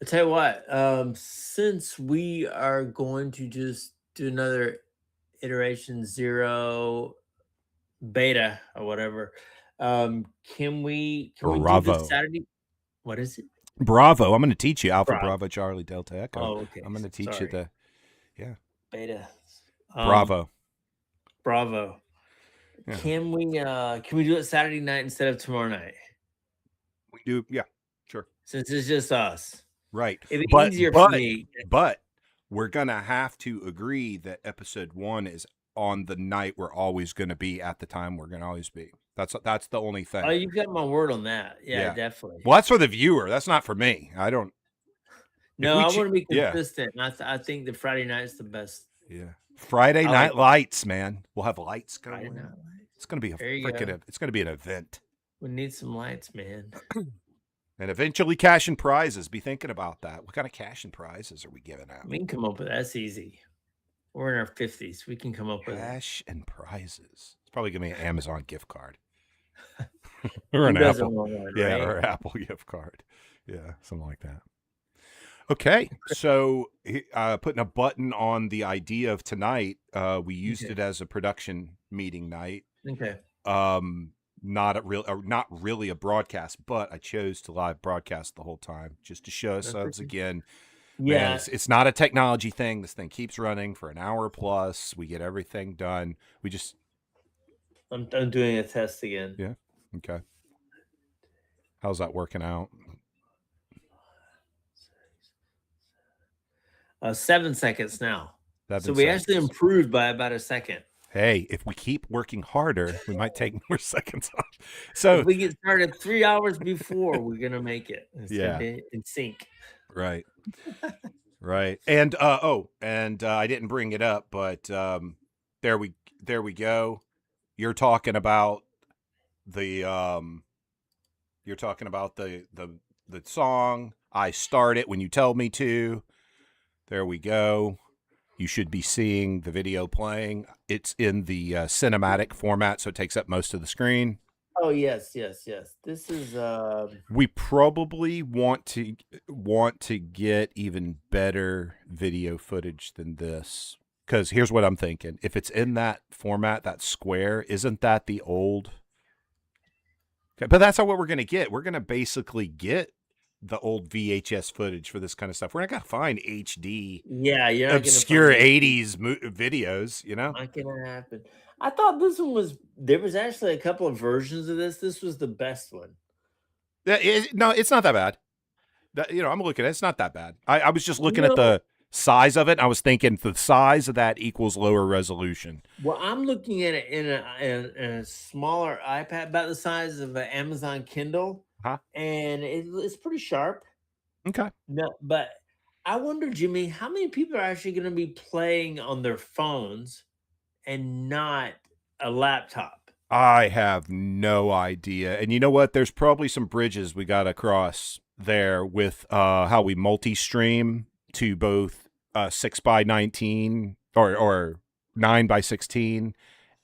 I'll tell you what, since we are going to just do another iteration 0 beta or whatever, can we do Bravo. this Saturday? What is it? Bravo. I'm going to teach you Alpha Bravo. Bravo Charlie Delta Echo. Oh, okay. I'm going to teach Sorry. you Beta. Bravo. Bravo. Yeah. Can we do it Saturday night instead of tomorrow night? We do. Yeah, sure. Since it's just us. Right. It'd be easier for me. But we're going to have to agree that episode 1 is on the night we're always going to be at the time we're going to always be. That's the only thing. Oh, you've got my word on that. Yeah, Yeah. definitely. Well, that's for the viewer. That's not for me. I don't. No, we I ch- want to be yeah. consistent. And I think the Friday night is the best. Yeah. Friday I night like- lights, man. We'll have lights Friday going. night. It's going to be There you go. it's going to be an event. We need some lights, man. And eventually cash and prizes. Be thinking about that. What kind of cash and prizes are we giving out? We can come up with that's easy. We're in our 50s. We can come up with it. Cash and prizes. It's probably going to be an Amazon gift card. Or Who an doesn't Apple. want one, Yeah, right? or Apple gift card. Yeah, something like that. Okay, so putting a button on the idea of tonight, we used Okay. it as a production meeting night. Okay. Not really a broadcast, but I chose to live broadcast the whole time just to show ourselves okay. again. Yeah. Man, it's not a technology thing. This thing keeps running for an hour plus. We get everything done. We just I'm doing a test again. Yeah. Okay. How's that working out? 7 seconds now. 7 So we actually seconds. improved by about a second. Hey, if we keep working harder, we might take more seconds off. So If we get started 3 hours before, we're gonna make it. It's Yeah. gonna be in sync. right. Right. And I didn't bring it up, but there we go. You're talking about the the song. I start it when you tell me to. There we go. You should be seeing the video playing. It's in the cinematic format, so it takes up most of the screen. Oh yes. This is We probably want to get even better video footage than this, because here's what I'm thinking. If it's in that format, that square, isn't that the old? Okay, but that's not what we're going to get. We're going to basically get the old VHS footage for this kind of stuff. We're not going to find HD yeah, you're not obscure gonna find 80s videos, you know? not gonna happen. I thought this one was there was actually a couple of versions of this. This was the best one. No, it's not that bad. I'm looking at it. It's not that bad. I was just looking at No. the size of it. And I was thinking the size of that equals lower resolution. Well, I'm looking at it in a smaller iPad, about the size of an Amazon Kindle, Huh? and it's pretty sharp. Okay. No, but I wonder, Jimmy, how many people are actually going to be playing on their phones and not a laptop? I have no idea. And you know what? There's probably some bridges we got to cross there with how we multi-stream to both 6x19 or 9x16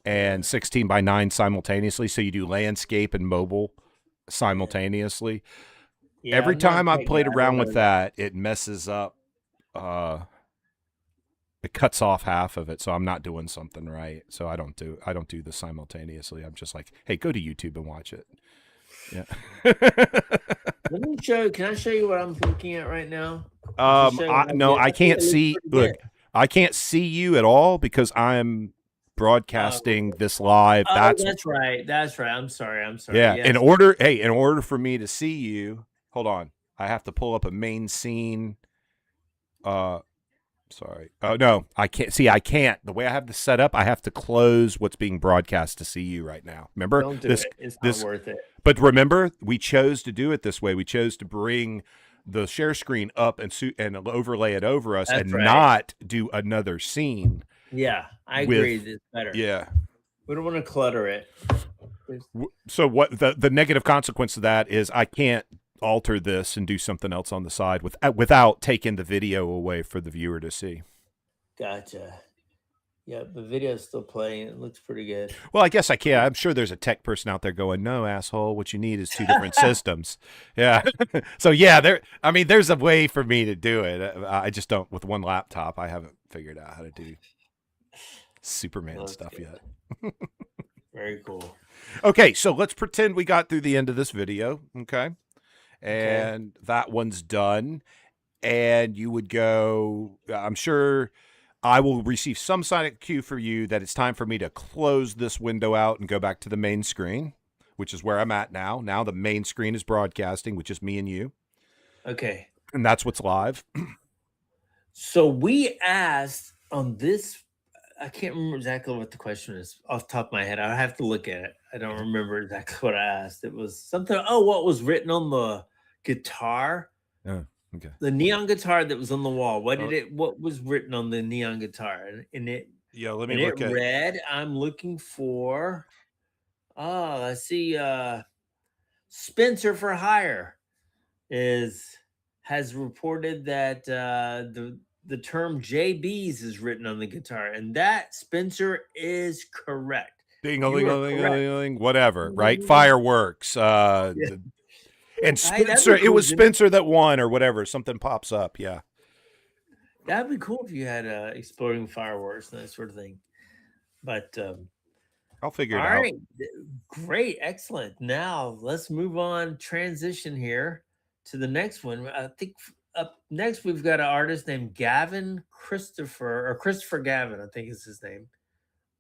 and 16x9 simultaneously. So you do landscape and mobile simultaneously. Yeah, Every I'm not time I've quite played there. I around don't with know. that, it messes up. It cuts off half of it, so I'm not doing something right. So I don't do this simultaneously. I'm just like, hey, go to YouTube and watch it. Yeah. Let me show. Can I show you what I'm looking at right now? Just show you how No, good- I think can't it looks see. pretty Look, good. I can't see you at all because I'm broadcasting this live. Oh, That's that's right. That's right. I'm sorry. yeah. Yes. In order for me to see you, hold on. I have to pull up a main scene. Sorry. Oh no, I can't see. I can't. The way I have this set up, I have to close what's being broadcast to see you right now. Remember Don't do this? it. It's this- not worth it. But remember, we chose to do it this way. We chose to bring the share screen up and overlay it over us, That's and right. not do another scene. Yeah, I with- agree. It's better. Yeah. We don't want to clutter it. So what the negative consequence of that is I can't alter this and do something else on the side without taking the video away for the viewer to see. Gotcha. Yeah, the video's still playing. It looks pretty good. Well, I guess I can. I'm sure there's a tech person out there going, "No, asshole. What you need is two different systems." Yeah. So yeah, there's a way for me to do it. I just don't with one laptop. I haven't figured out how to do Superman That's stuff good. yet. Very cool. Okay, so let's pretend we got through the end of this video. Okay. And that one's done. And you would go, I'm sure I will receive some sonic cue for you that it's time for me to close this window out and go back to the main screen, which is where I'm at now. Now the main screen is broadcasting, which is me and you. Okay. And that's what's live. So we asked on this, I can't remember exactly what the question is off the top of my head. I have to look at it. I don't remember exactly what I asked. It was something, what was written on the guitar? Okay. The neon guitar that was on the wall. What was written on the neon guitar? And it Yeah, let and me it look at read, I'm looking for I see Spencer for Hire has reported that the term JBs is written on the guitar, and that Spencer is correct. ding-a-ling-a-ling-a-ling, whatever, right? Mhm. Fireworks. And Hey, that'd be Spencer, it cool, was Jimmy. Spencer that won or whatever. Something pops up. Yeah. That'd be cool if you had exploding fireworks and that sort of thing. But I'll figure it all out. right, great, excellent. Now let's move on. Transition here to the next one. I think up next we've got an artist named Gavin Christopher Gavin. I think is his name.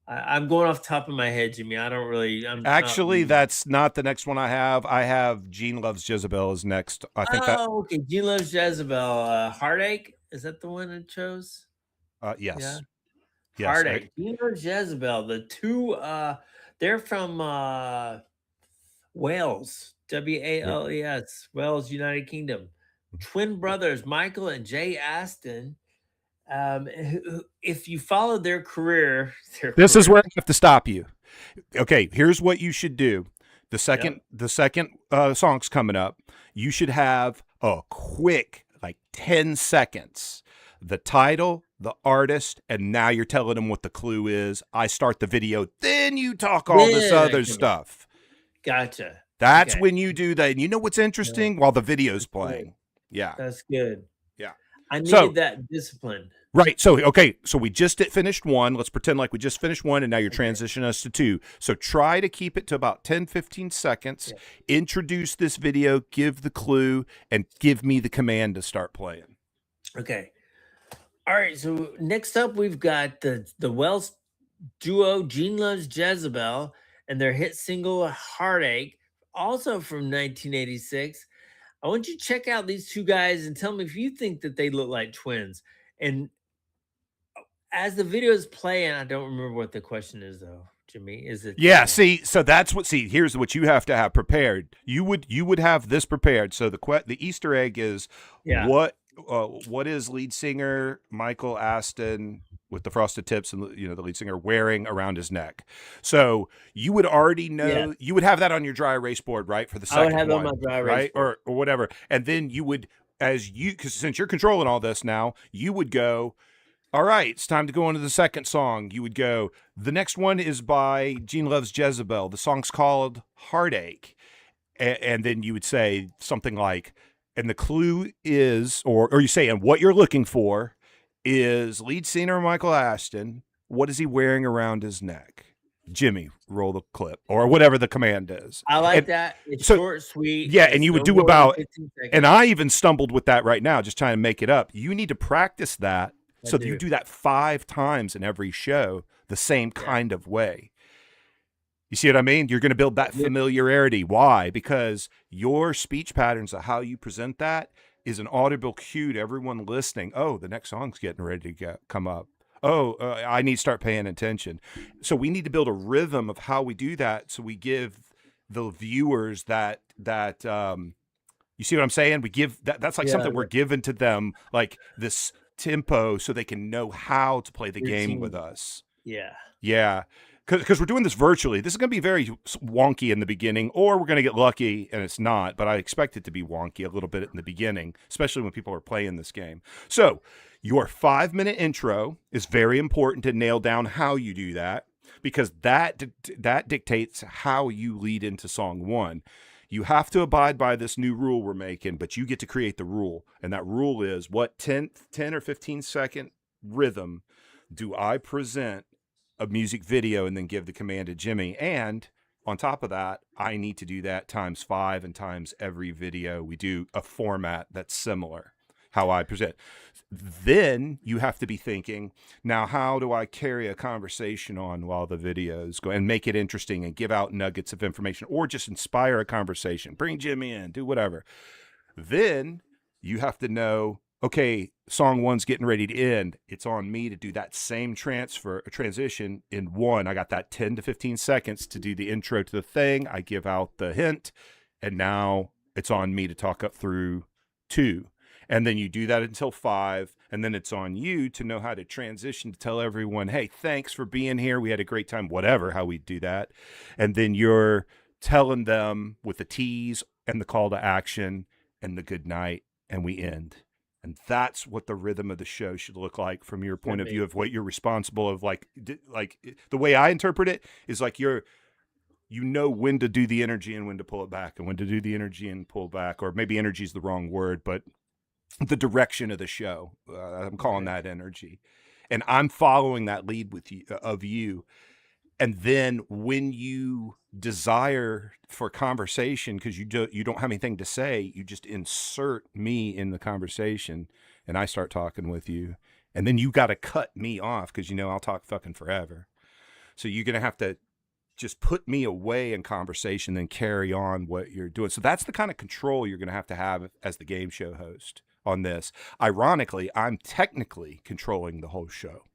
I'm going off the top of my head, Jimmy. I don't really. I'm not Actually, reading. that's not the next one I have. I have Gene Loves Jezebel is next. I think Okay. Gene Loves Jezebel. Heartache. Is that the one it chose? yes. Yes. Heartache. Gino Jezebel, the two they're from Wales, Wales, Wales, United Kingdom. Twin brothers, Michael and Jay Aston. If you follow their career, This is where I have to stop you. Okay, here's what you should do. The second song's coming up. You should have a quick, like 10 seconds. The title, the artist, and now you're telling them what the clue is. I start the video, then you talk all this other stuff. Gotcha. That's when you do that. And you know what's interesting? While the video's playing. Yeah. That's good. Yeah. I needed that discipline. Right. So, okay. So we just finished one. Let's pretend like we just finished one and now you're transitioning us to two. So try to keep it to about 10, 15 seconds. Yeah. Introduce this video, give the clue, and give me the command to start playing. Okay. All right. So next up, we've got the Welsh duo Gene Loves Jezebel and their hit single Heartache, also from 1986. I want you to check out these two guys and tell me if you think that they look like twins. And as the video is playing, I don't remember what the question is, though, Jimmy. Is it? Yeah. So that's what. Here's what you have to have prepared. You would have this prepared. So the Easter egg is what is lead singer Michael Aston with the frosted tips and the lead singer wearing around his neck. So you would already know. You would have that on your dry erase board, right? For the second one, I would have it on my dry erase board. or whatever, and then you would, because since you're controlling all this now, you would go, all right, it's time to go into the second song. You would go, the next one is by Gene Loves Jezebel. The song's called Heartache. And then you would say something like, and the clue is, or you say, and what you're looking for is lead singer Michael Aston. What is he wearing around his neck? Jimmy, roll the clip, or whatever the command is. I like that. It's short, sweet. Yeah, and you would do about, and I even stumbled with that right now, just trying to make it up. You need to practice that. So you do that 5 times in every show, the same kind of way. You see what I mean? You're going to build that familiarity. Why? Because your speech patterns of how you present that is an audible cue to everyone listening. Oh, the next song's getting ready to come up. Oh, I need to start paying attention. So we need to build a rhythm of how we do that. So we give the viewers that you see what I'm saying? We give that's like something we're giving to them, like this tempo, so they can know how to play the game with us. Yeah, because we're doing this virtually. This is going to be very wonky in the beginning, or we're going to get lucky and it's not, but I expect it to be wonky a little bit in the beginning, especially when people are playing this game. So your 5-minute intro is very important to nail down how you do that, because that dictates how you lead into song 1. You have to abide by this new rule we're making, but you get to create the rule. And that rule is, what 10 or 15 second rhythm do I present a music video and then give the command to Jimmy? And on top of that, I need to do that times 5 and times every video. We do a format that's similar, how I present. Then you have to be thinking, now how do I carry a conversation on while the videos go, and make it interesting and give out nuggets of information, or just inspire a conversation, bring Jimmy in, do whatever. Then you have to know, okay, song 1's getting ready to end. It's on me to do that same transition in 1. I got that 10 to 15 seconds to do the intro to the thing. I give out the hint, and now it's on me to talk up through 2. And then you do that until 5, and then it's on you to know how to transition to tell everyone, hey, thanks for being here. We had a great time, whatever, how we do that. And then you're telling them with the tease and the call to action and the good night, and we end. And that's what the rhythm of the show should look like from your point of view of what you're responsible of. Like the way I interpret it is like you know when to do the energy and when to pull it back, and when to do the energy and pull back, or maybe energy is the wrong word, but the direction of the show. I'm calling that energy, and I'm following that lead with you. And then when you desire for conversation, because you don't have anything to say, you just insert me in the conversation, and I start talking with you, and then you got to cut me off because I'll talk fucking forever. So you're gonna have to just put me away in conversation, then carry on what you're doing. So that's the kind of control you're gonna have as the game show host on this. Ironically, I'm technically controlling the whole show.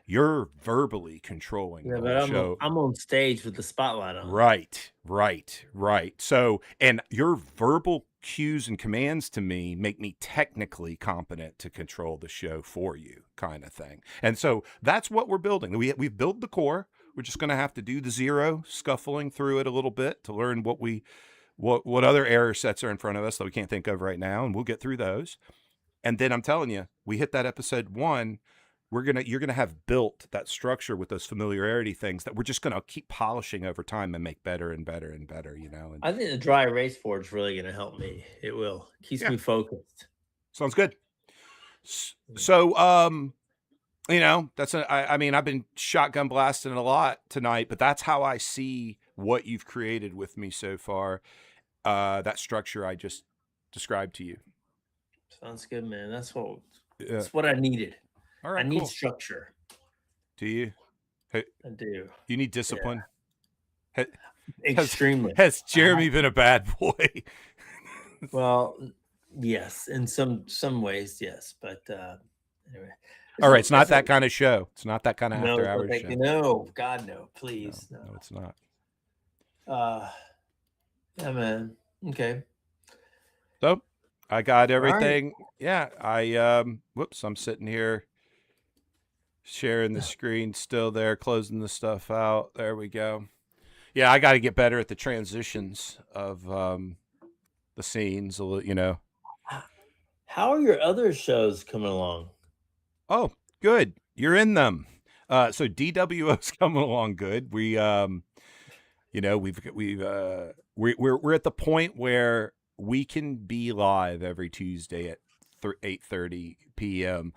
You're verbally controlling Yeah, the but whole show. I'm on stage with the spotlight on. Right. So, and your verbal cues and commands to me make me technically competent to control the show for you, kind of thing. And so that's what we're building. We've built the core. We're just going to have to do the zero, scuffling through it a little bit to learn what other error sets are in front of us that we can't think of right now, and we'll get through those. And then I'm telling you, we hit that episode 1. You're gonna have built that structure with those familiarity things that we're just gonna keep polishing over time and make better and better and better. And I think the dry erase board is really going to help me. It will. Keeps Yeah. me focused. sounds good. So, I mean, I've been shotgun blasting a lot tonight, but that's how I see what you've created with me so far. That structure I just described to you. Sounds good, man. That's Yeah. that's what I needed. All right. I need Cool. structure. Do you? I do. You need discipline. Ha- Extremely. Has Jeremy been a bad boy? Well, yes, in some ways, yes, but anyway. All right, it's not that kind of show. It's not that kind of No, after it's not hours that- show. no, God, no, please, No, it's not. Yeah, man. Okay. So I got right. everything. Yeah, I'm sitting here sharing the screen still there, closing the stuff out. There we go. Yeah, I got to get better at the transitions of the scenes, How are your other shows coming along? Oh, good. You're in them. So DWO's coming along good. We're at the point where we can be live every Tuesday at 8:30 p.m.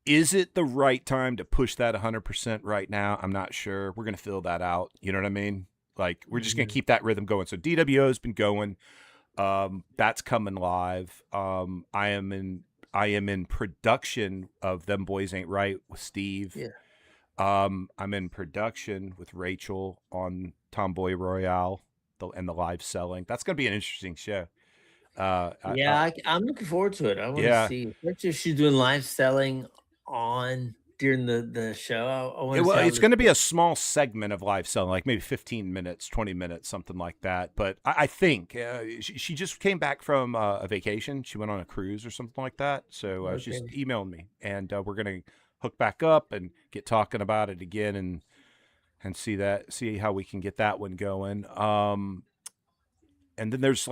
Is it the right time to push that 100% right now? I'm not sure. We're going to fill that out. You know what I mean? Like, we're just going to keep that rhythm going. So DWO's been going. That's coming live. I am in production of Them Boys Ain't Right with Steve. Yeah. I'm in production with Rachel on Tomboy Royale and the live selling. That's going to be an interesting show. I'm looking forward to it. I want to see. Especially if she's doing live selling during the show. I want to see. It's going to be a small segment of live selling, like maybe 15 minutes, 20 minutes, something like that. But I think she just came back from a vacation. She went on a cruise or something like that. So she's emailed me, and we're going to hook back up and get talking about it again and see how we can get that one going. And then there's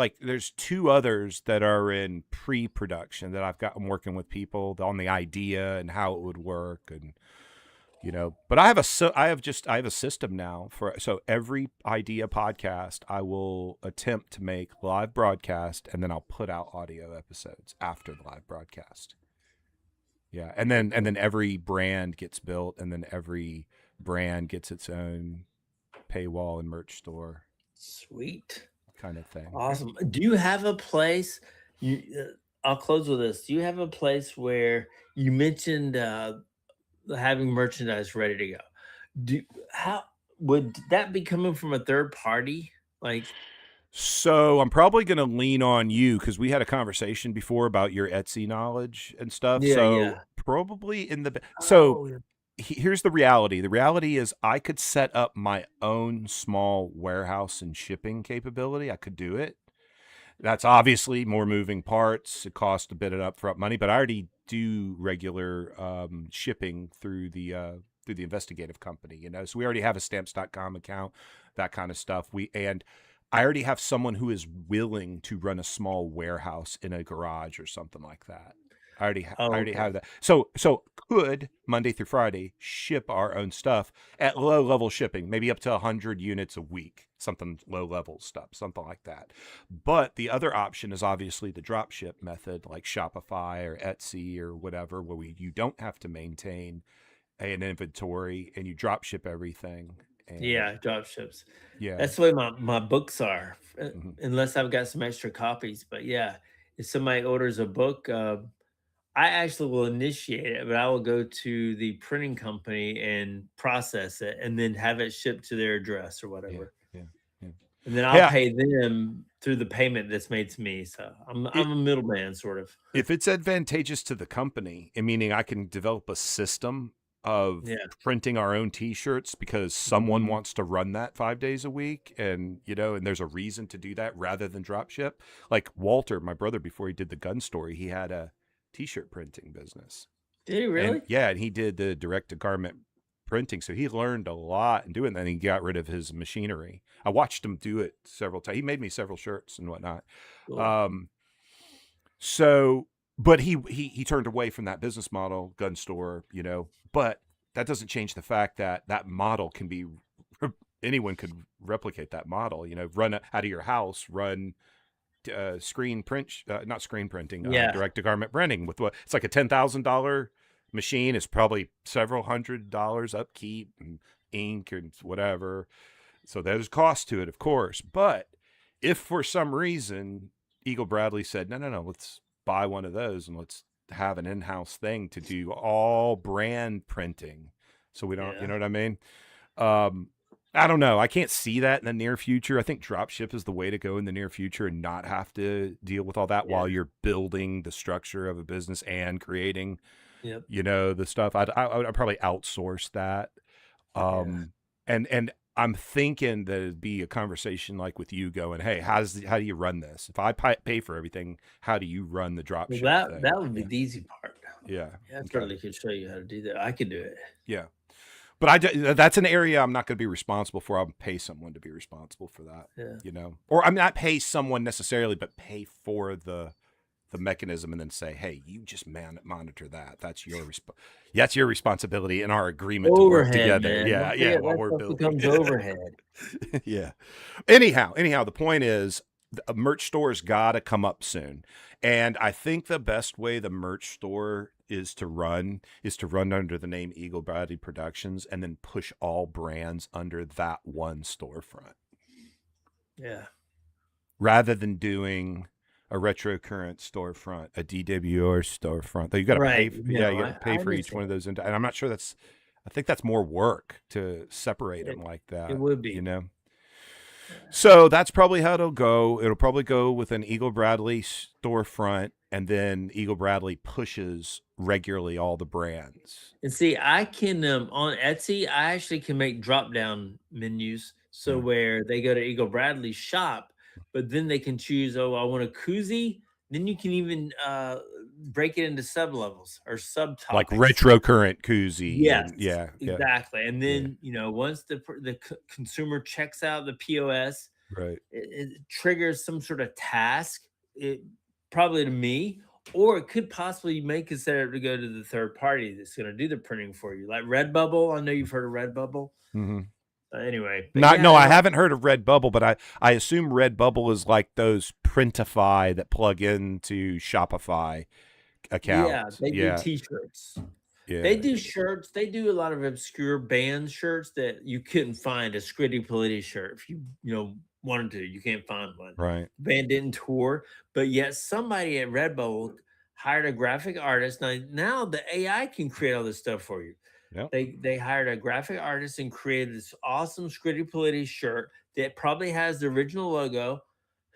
2 others that are in pre-production that I'm working with people on the idea and how it would work, and but I have a system now so every idea podcast I will attempt to make live broadcast, and then I'll put out audio episodes after the live broadcast. Yeah, and then every brand gets built, and then every brand gets its own paywall and merch store. Sweet. Kind of thing. Awesome. Do you have a place? I'll close with this. Do you have a place where you mentioned having merchandise ready to go? How would that be coming from a third party? Like, so I'm probably going to lean on you because we had a conversation before about your Etsy knowledge and stuff. Probably here's the reality. The reality is I could set up my own small warehouse and shipping capability. I could do it. That's obviously more moving parts. It costs a bit of upfront money, but I already do regular shipping through the investigative company, so we already have a stamps.com account, that kind of stuff. And I already have someone who is willing to run a small warehouse in a garage or something like that. I already have that. So could Monday through Friday ship our own stuff at low level shipping, maybe up to 100 units a week, something low level stuff, something like that. But the other option is obviously the drop ship method, like Shopify or Etsy or whatever, where you don't have to maintain an inventory and you drop ship everything. And drop ships. Yeah, that's the way my books are, unless I've got some extra copies. But yeah, if somebody orders a book, I actually will initiate it, but I will go to the printing company and process it and then have it shipped to their address or whatever. Yeah. And then I'll pay them through the payment that's made to me. So I'm a middleman, sort of. If it's advantageous to the company, meaning I can develop a system of Yeah. printing our own t-shirts because someone wants to run that 5 days a week, and and there's a reason to do that rather than drop ship. Like Walter, my brother, before he did the gun story, he had a t-shirt printing business. Did he really? And he did the direct to garment printing, so he learned a lot in doing that, and he got rid of his machinery. I watched him do it several times. He made me several shirts and whatnot. Cool. So but he turned away from that business model, gun store, but that doesn't change the fact that that model can be, anyone could replicate that model, run out of your house, run screen print, not screen printing, Yeah. direct to garment printing with what it's like a $10,000 machine. It's probably several $100s upkeep and ink and whatever. So there's cost to it, of course. But if for some reason Eagle Bradley said, no, let's buy one of those and let's have an in-house thing to do all brand printing, so we don't, Yeah. you know what I mean? I don't know. I can't see that in the near future. I think dropship is the way to go in the near future and not have to deal with all that while you're building the structure of a business and creating, Yep. the stuff. I'd probably outsource that. And I'm thinking that it'd be a conversation like with you going, hey, how do you run this? If I pay for everything, how do you run the drop Well, ship that thing? that would be the easy part. Yeah. Yeah, I Okay. certainly could show you how to do that. I could do it. Yeah. But that's an area I'm not going to be responsible for. I'll pay someone to be responsible for that, Yeah. Or I'm not pay someone necessarily, but pay for the mechanism and then say, hey, you just monitor that. That's your responsibility in our agreement to work Overhead, together. man. Yeah. Don't Yeah. forget While that we're stuff building. becomes overhead. Yeah. Anyhow, the point is a merch store's got to come up soon. And I think the best way the merch store is to run under the name Eagle Bradley Productions and then push all brands under that one storefront Yeah. rather than doing a Retro Current storefront, a DWR storefront. Though you got to pay. Right. You No, got to pay I for each one of those. And I'm not sure I think that's more work to separate them like that. It would be. So that's probably how it'll go. It'll probably go with an Eagle Bradley storefront, and then Eagle Bradley pushes regularly all the brands. And see, I can on Etsy, I actually can make drop down menus so where they go to Eagle Bradley's shop, but then they can choose, I want a koozie. Then you can even break it into sub levels or subtopics. Like Retro Current koozie. Yes, Yeah. exactly. And then once the consumer checks out the POS, Right. it triggers some sort of task. It probably to me, or it could possibly consider to go to the third party that's going to do the printing for you, like Redbubble. I know you've heard of Redbubble. Mm-hmm. Anyway, I haven't heard of Redbubble, but I assume Redbubble is like those Printify that plug into Shopify accounts. Yeah, they do T-shirts. Yeah. They do shirts. They do a lot of obscure band shirts that you couldn't find a Scritti Politti shirt if you wanted to. You can't find one. Right. Band didn't tour, but yet somebody at Redbubble hired a graphic artist. Now the AI can create all this stuff for you. Yep. They hired a graphic artist and created this awesome Scritti Politti shirt that probably has the original logo.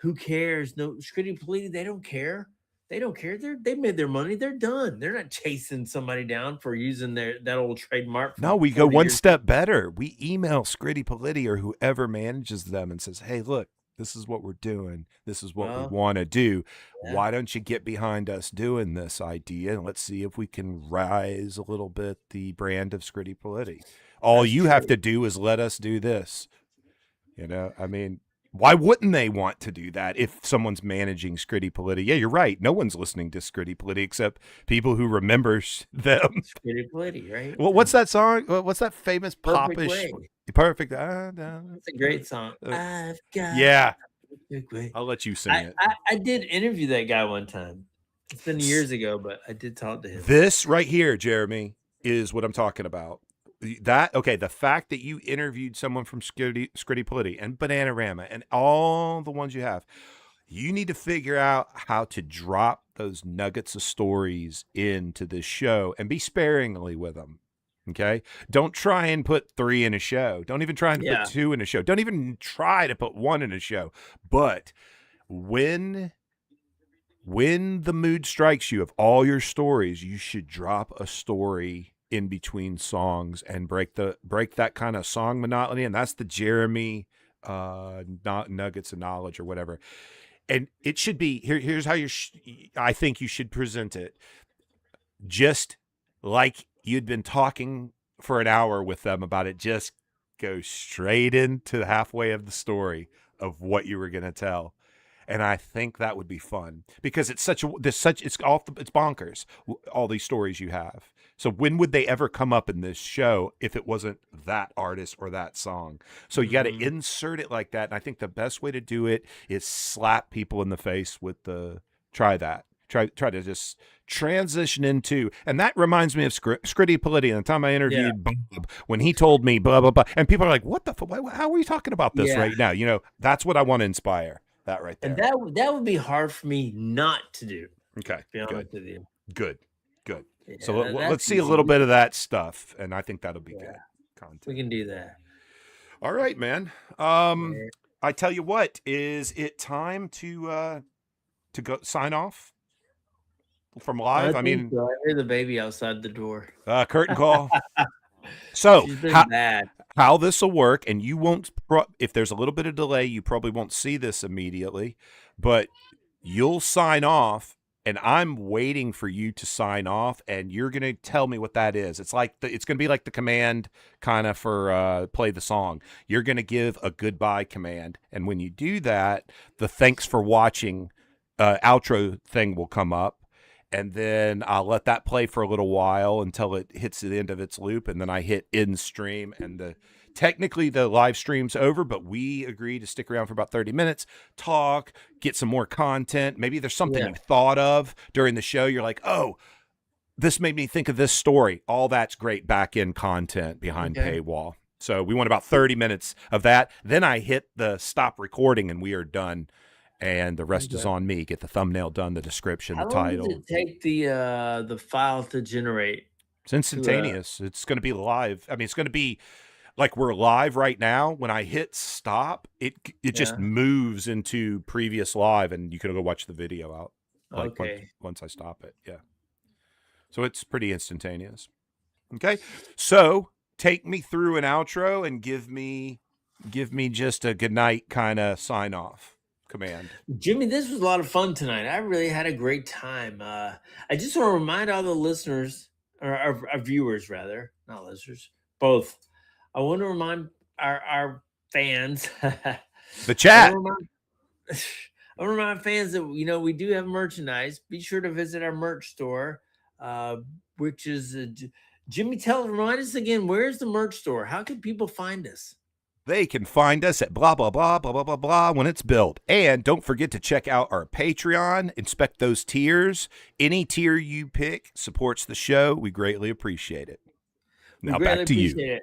Who cares? No, Scritti Politti, they don't care. They don't care. They made their money. They're done. They're not chasing somebody down for using that old trademark. No, we go one step better. We email Scritti Politti or whoever manages them and says, hey, look, this is what we're doing. This is what we want to do. Yeah. Why don't you get behind us doing this idea? And let's see if we can rise a little bit the brand of Scritti Politti. All you have to do is let us do this. I mean, why wouldn't they want to do that if someone's managing Scritti Politti? Yeah, you're right. No one's listening to Scritti Politti except people who remember them. Scritti Politti, right? Well, what's that song? What's that famous Perfect popish? Way. Perfect. It's a great song. I've got Yeah. Perfect Way. I'll let you sing it. I did interview that guy one time. It's been years ago, but I did talk to him. This right here, Jeremy, is what I'm talking about. The fact that you interviewed someone from Scritti Politti and Bananarama and all the ones you have, you need to figure out how to drop those nuggets of stories into this show and be sparingly with them. Okay. Don't try and put 3 in a show. Don't even try and put 2 in a show. Don't even try to put 1 in a show. But when the mood strikes you of all your stories, you should drop a story in between songs and break that kind of song monotony. And that's the Jeremy nuggets of knowledge or whatever. And it should be here's how I think you should present it. Just like you'd been talking for an hour with them about it, just go straight into the halfway of the story of what you were going to tell. And I think that would be fun because it's it's bonkers, all these stories you have. So when would they ever come up in this show if it wasn't that artist or that song? So you got to insert it like that. And I think the best way to do it is slap people in the face with try to just transition into, and that reminds me of Scritti Politti. The time I interviewed Bob, when he told me blah, blah, blah, and people are like, what the fuck? How are you talking about this right now? You know, that's what I want to inspire. That right there. And that would be hard for me not to do. Okay. To be honest with you. Good. Yeah, So let's see a little bit of that stuff, and I think that'll be good content. We can do that. All right, man. I tell you what, is it time to go sign off from live? I mean, so. I hear the baby outside the door. Curtain call. So bad. How this will work, and you won't, if there's a little bit of delay, you probably won't see this immediately, but you'll sign off, and I'm waiting for you to sign off, and you're going to tell me what that is. It's like it's going to be like the command kind of for play the song. You're going to give a goodbye command, and when you do that, the thanks for watching outro thing will come up. And then I'll let that play for a little while until it hits the end of its loop. And then I hit end stream, and technically the live stream's over, but we agree to stick around for about 30 minutes, talk, get some more content. Maybe there's something you thought of during the show. You're like, oh, this made me think of this story. All that's great back end content behind paywall. So we want about 30 minutes of that. Then I hit the stop recording, and we are done. And the rest is on me. Get the thumbnail done, the description, the title. How long does it take the file to generate? It's instantaneous. It's going to be live. I mean, it's going to be like we're live right now. When I hit stop, it just moves into previous live, and you can go watch the video out. Like once I stop it, So it's pretty instantaneous. Okay, so take me through an outro and give me just a good night kind of sign off command. Jimmy, this was a lot of fun tonight. I really had a great time. I just want to remind all the listeners, or our viewers rather, not listeners, both. I want to remind our fans, the chat. I want to remind fans that we do have merchandise. Be sure to visit our merch store, which is Jimmy. Remind us again. Where's the merch store? How can people find us? They can find us at blah, blah, blah, blah, blah, blah, blah when it's built. And don't forget to check out our Patreon. Inspect those tiers. Any tier you pick supports the show. We greatly appreciate it. Now back to you.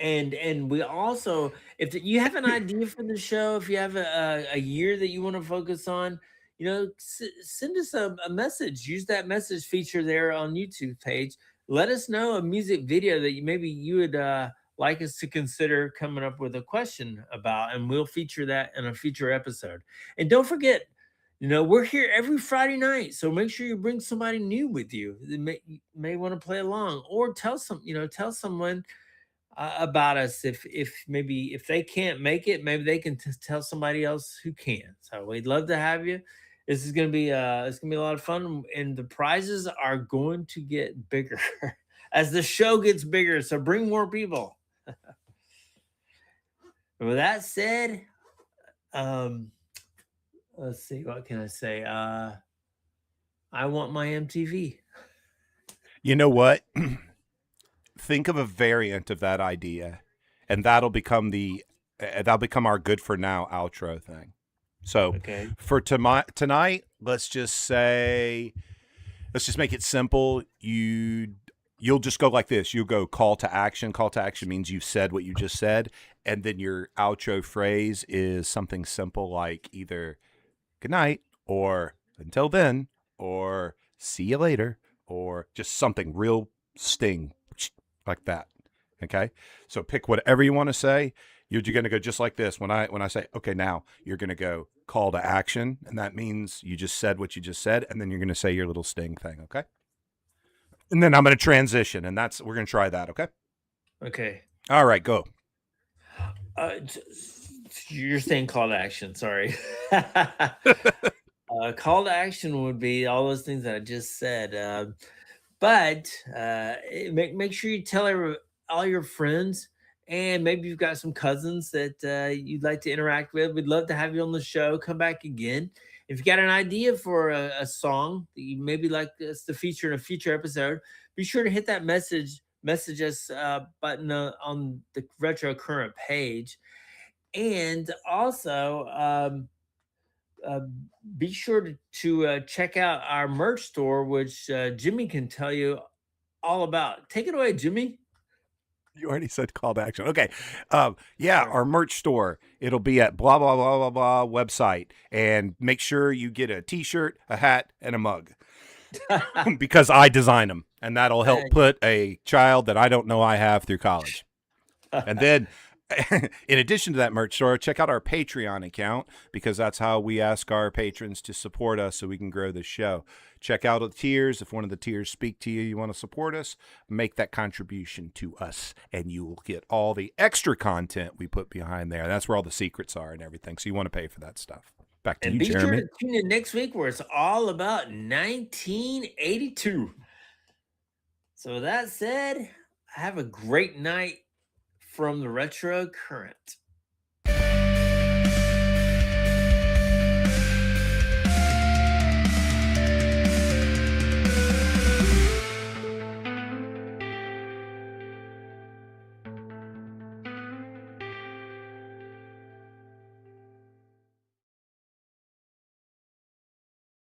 And we also, if you have an idea for the show, if you have a year that you want to focus on, send us a message. Use that message feature there on YouTube page. Let us know a music video that maybe you would like us to consider coming up with a question about, and we'll feature that in a future episode. And don't forget, we're here every Friday night, so make sure you bring somebody new with you that may want to play along, or tell someone about us. If they can't make it, maybe they can tell somebody else who can. So we'd love to have you. This is gonna be a lot of fun, and the prizes are going to get bigger as the show gets bigger. So bring more people. With that said, let's see, what can I say? I want my MTV. You know what? Think of a variant of that idea, and that'll become our good for now outro thing. So for tonight, let's just make it simple. You'll just go like this. You'll go call to action. Call to action means you've said what you just said. And then your outro phrase is something simple like either good night, or until then, or see you later, or just something real sting like that. Okay. So pick whatever you want to say. You're going to go just like this. When I say, okay, now you're going to go call to action. And that means you just said what you just said. And then you're going to say your little sting thing. Okay. And then I'm going to transition, and we're going to try that. Okay. Okay. All right, go. You're saying call to action. Sorry. Call to action would be all those things that I just said. But make sure you tell all your friends, and maybe you've got some cousins that you'd like to interact with. We'd love to have you on the show. Come back again. If you got an idea for a song that you maybe like us to feature in a future episode, be sure to hit that message us button on the Retro Current page. And also, be sure to check out our merch store, which Jimmy can tell you all about. Take it away, Jimmy. You already said call to action. Okay. Yeah, our merch store. It'll be at blah, blah, blah, blah, blah website. And make sure you get a t-shirt, a hat, and a mug. Because I design them. And that'll help put a child that I don't know I have through college. And then, in addition to that merch store, check out our Patreon account, because that's how we ask our patrons to support us so we can grow the show. Check out the tiers. If one of the tiers speak to you, you want to support us, make that contribution to us, and you will get all the extra content we put behind there. That's where all the secrets are and everything. So you want to pay for that stuff. Back to you, be Jeremy. sure to tune in next week where it's all about 1982. So with that said, have a great night from the Retro Current.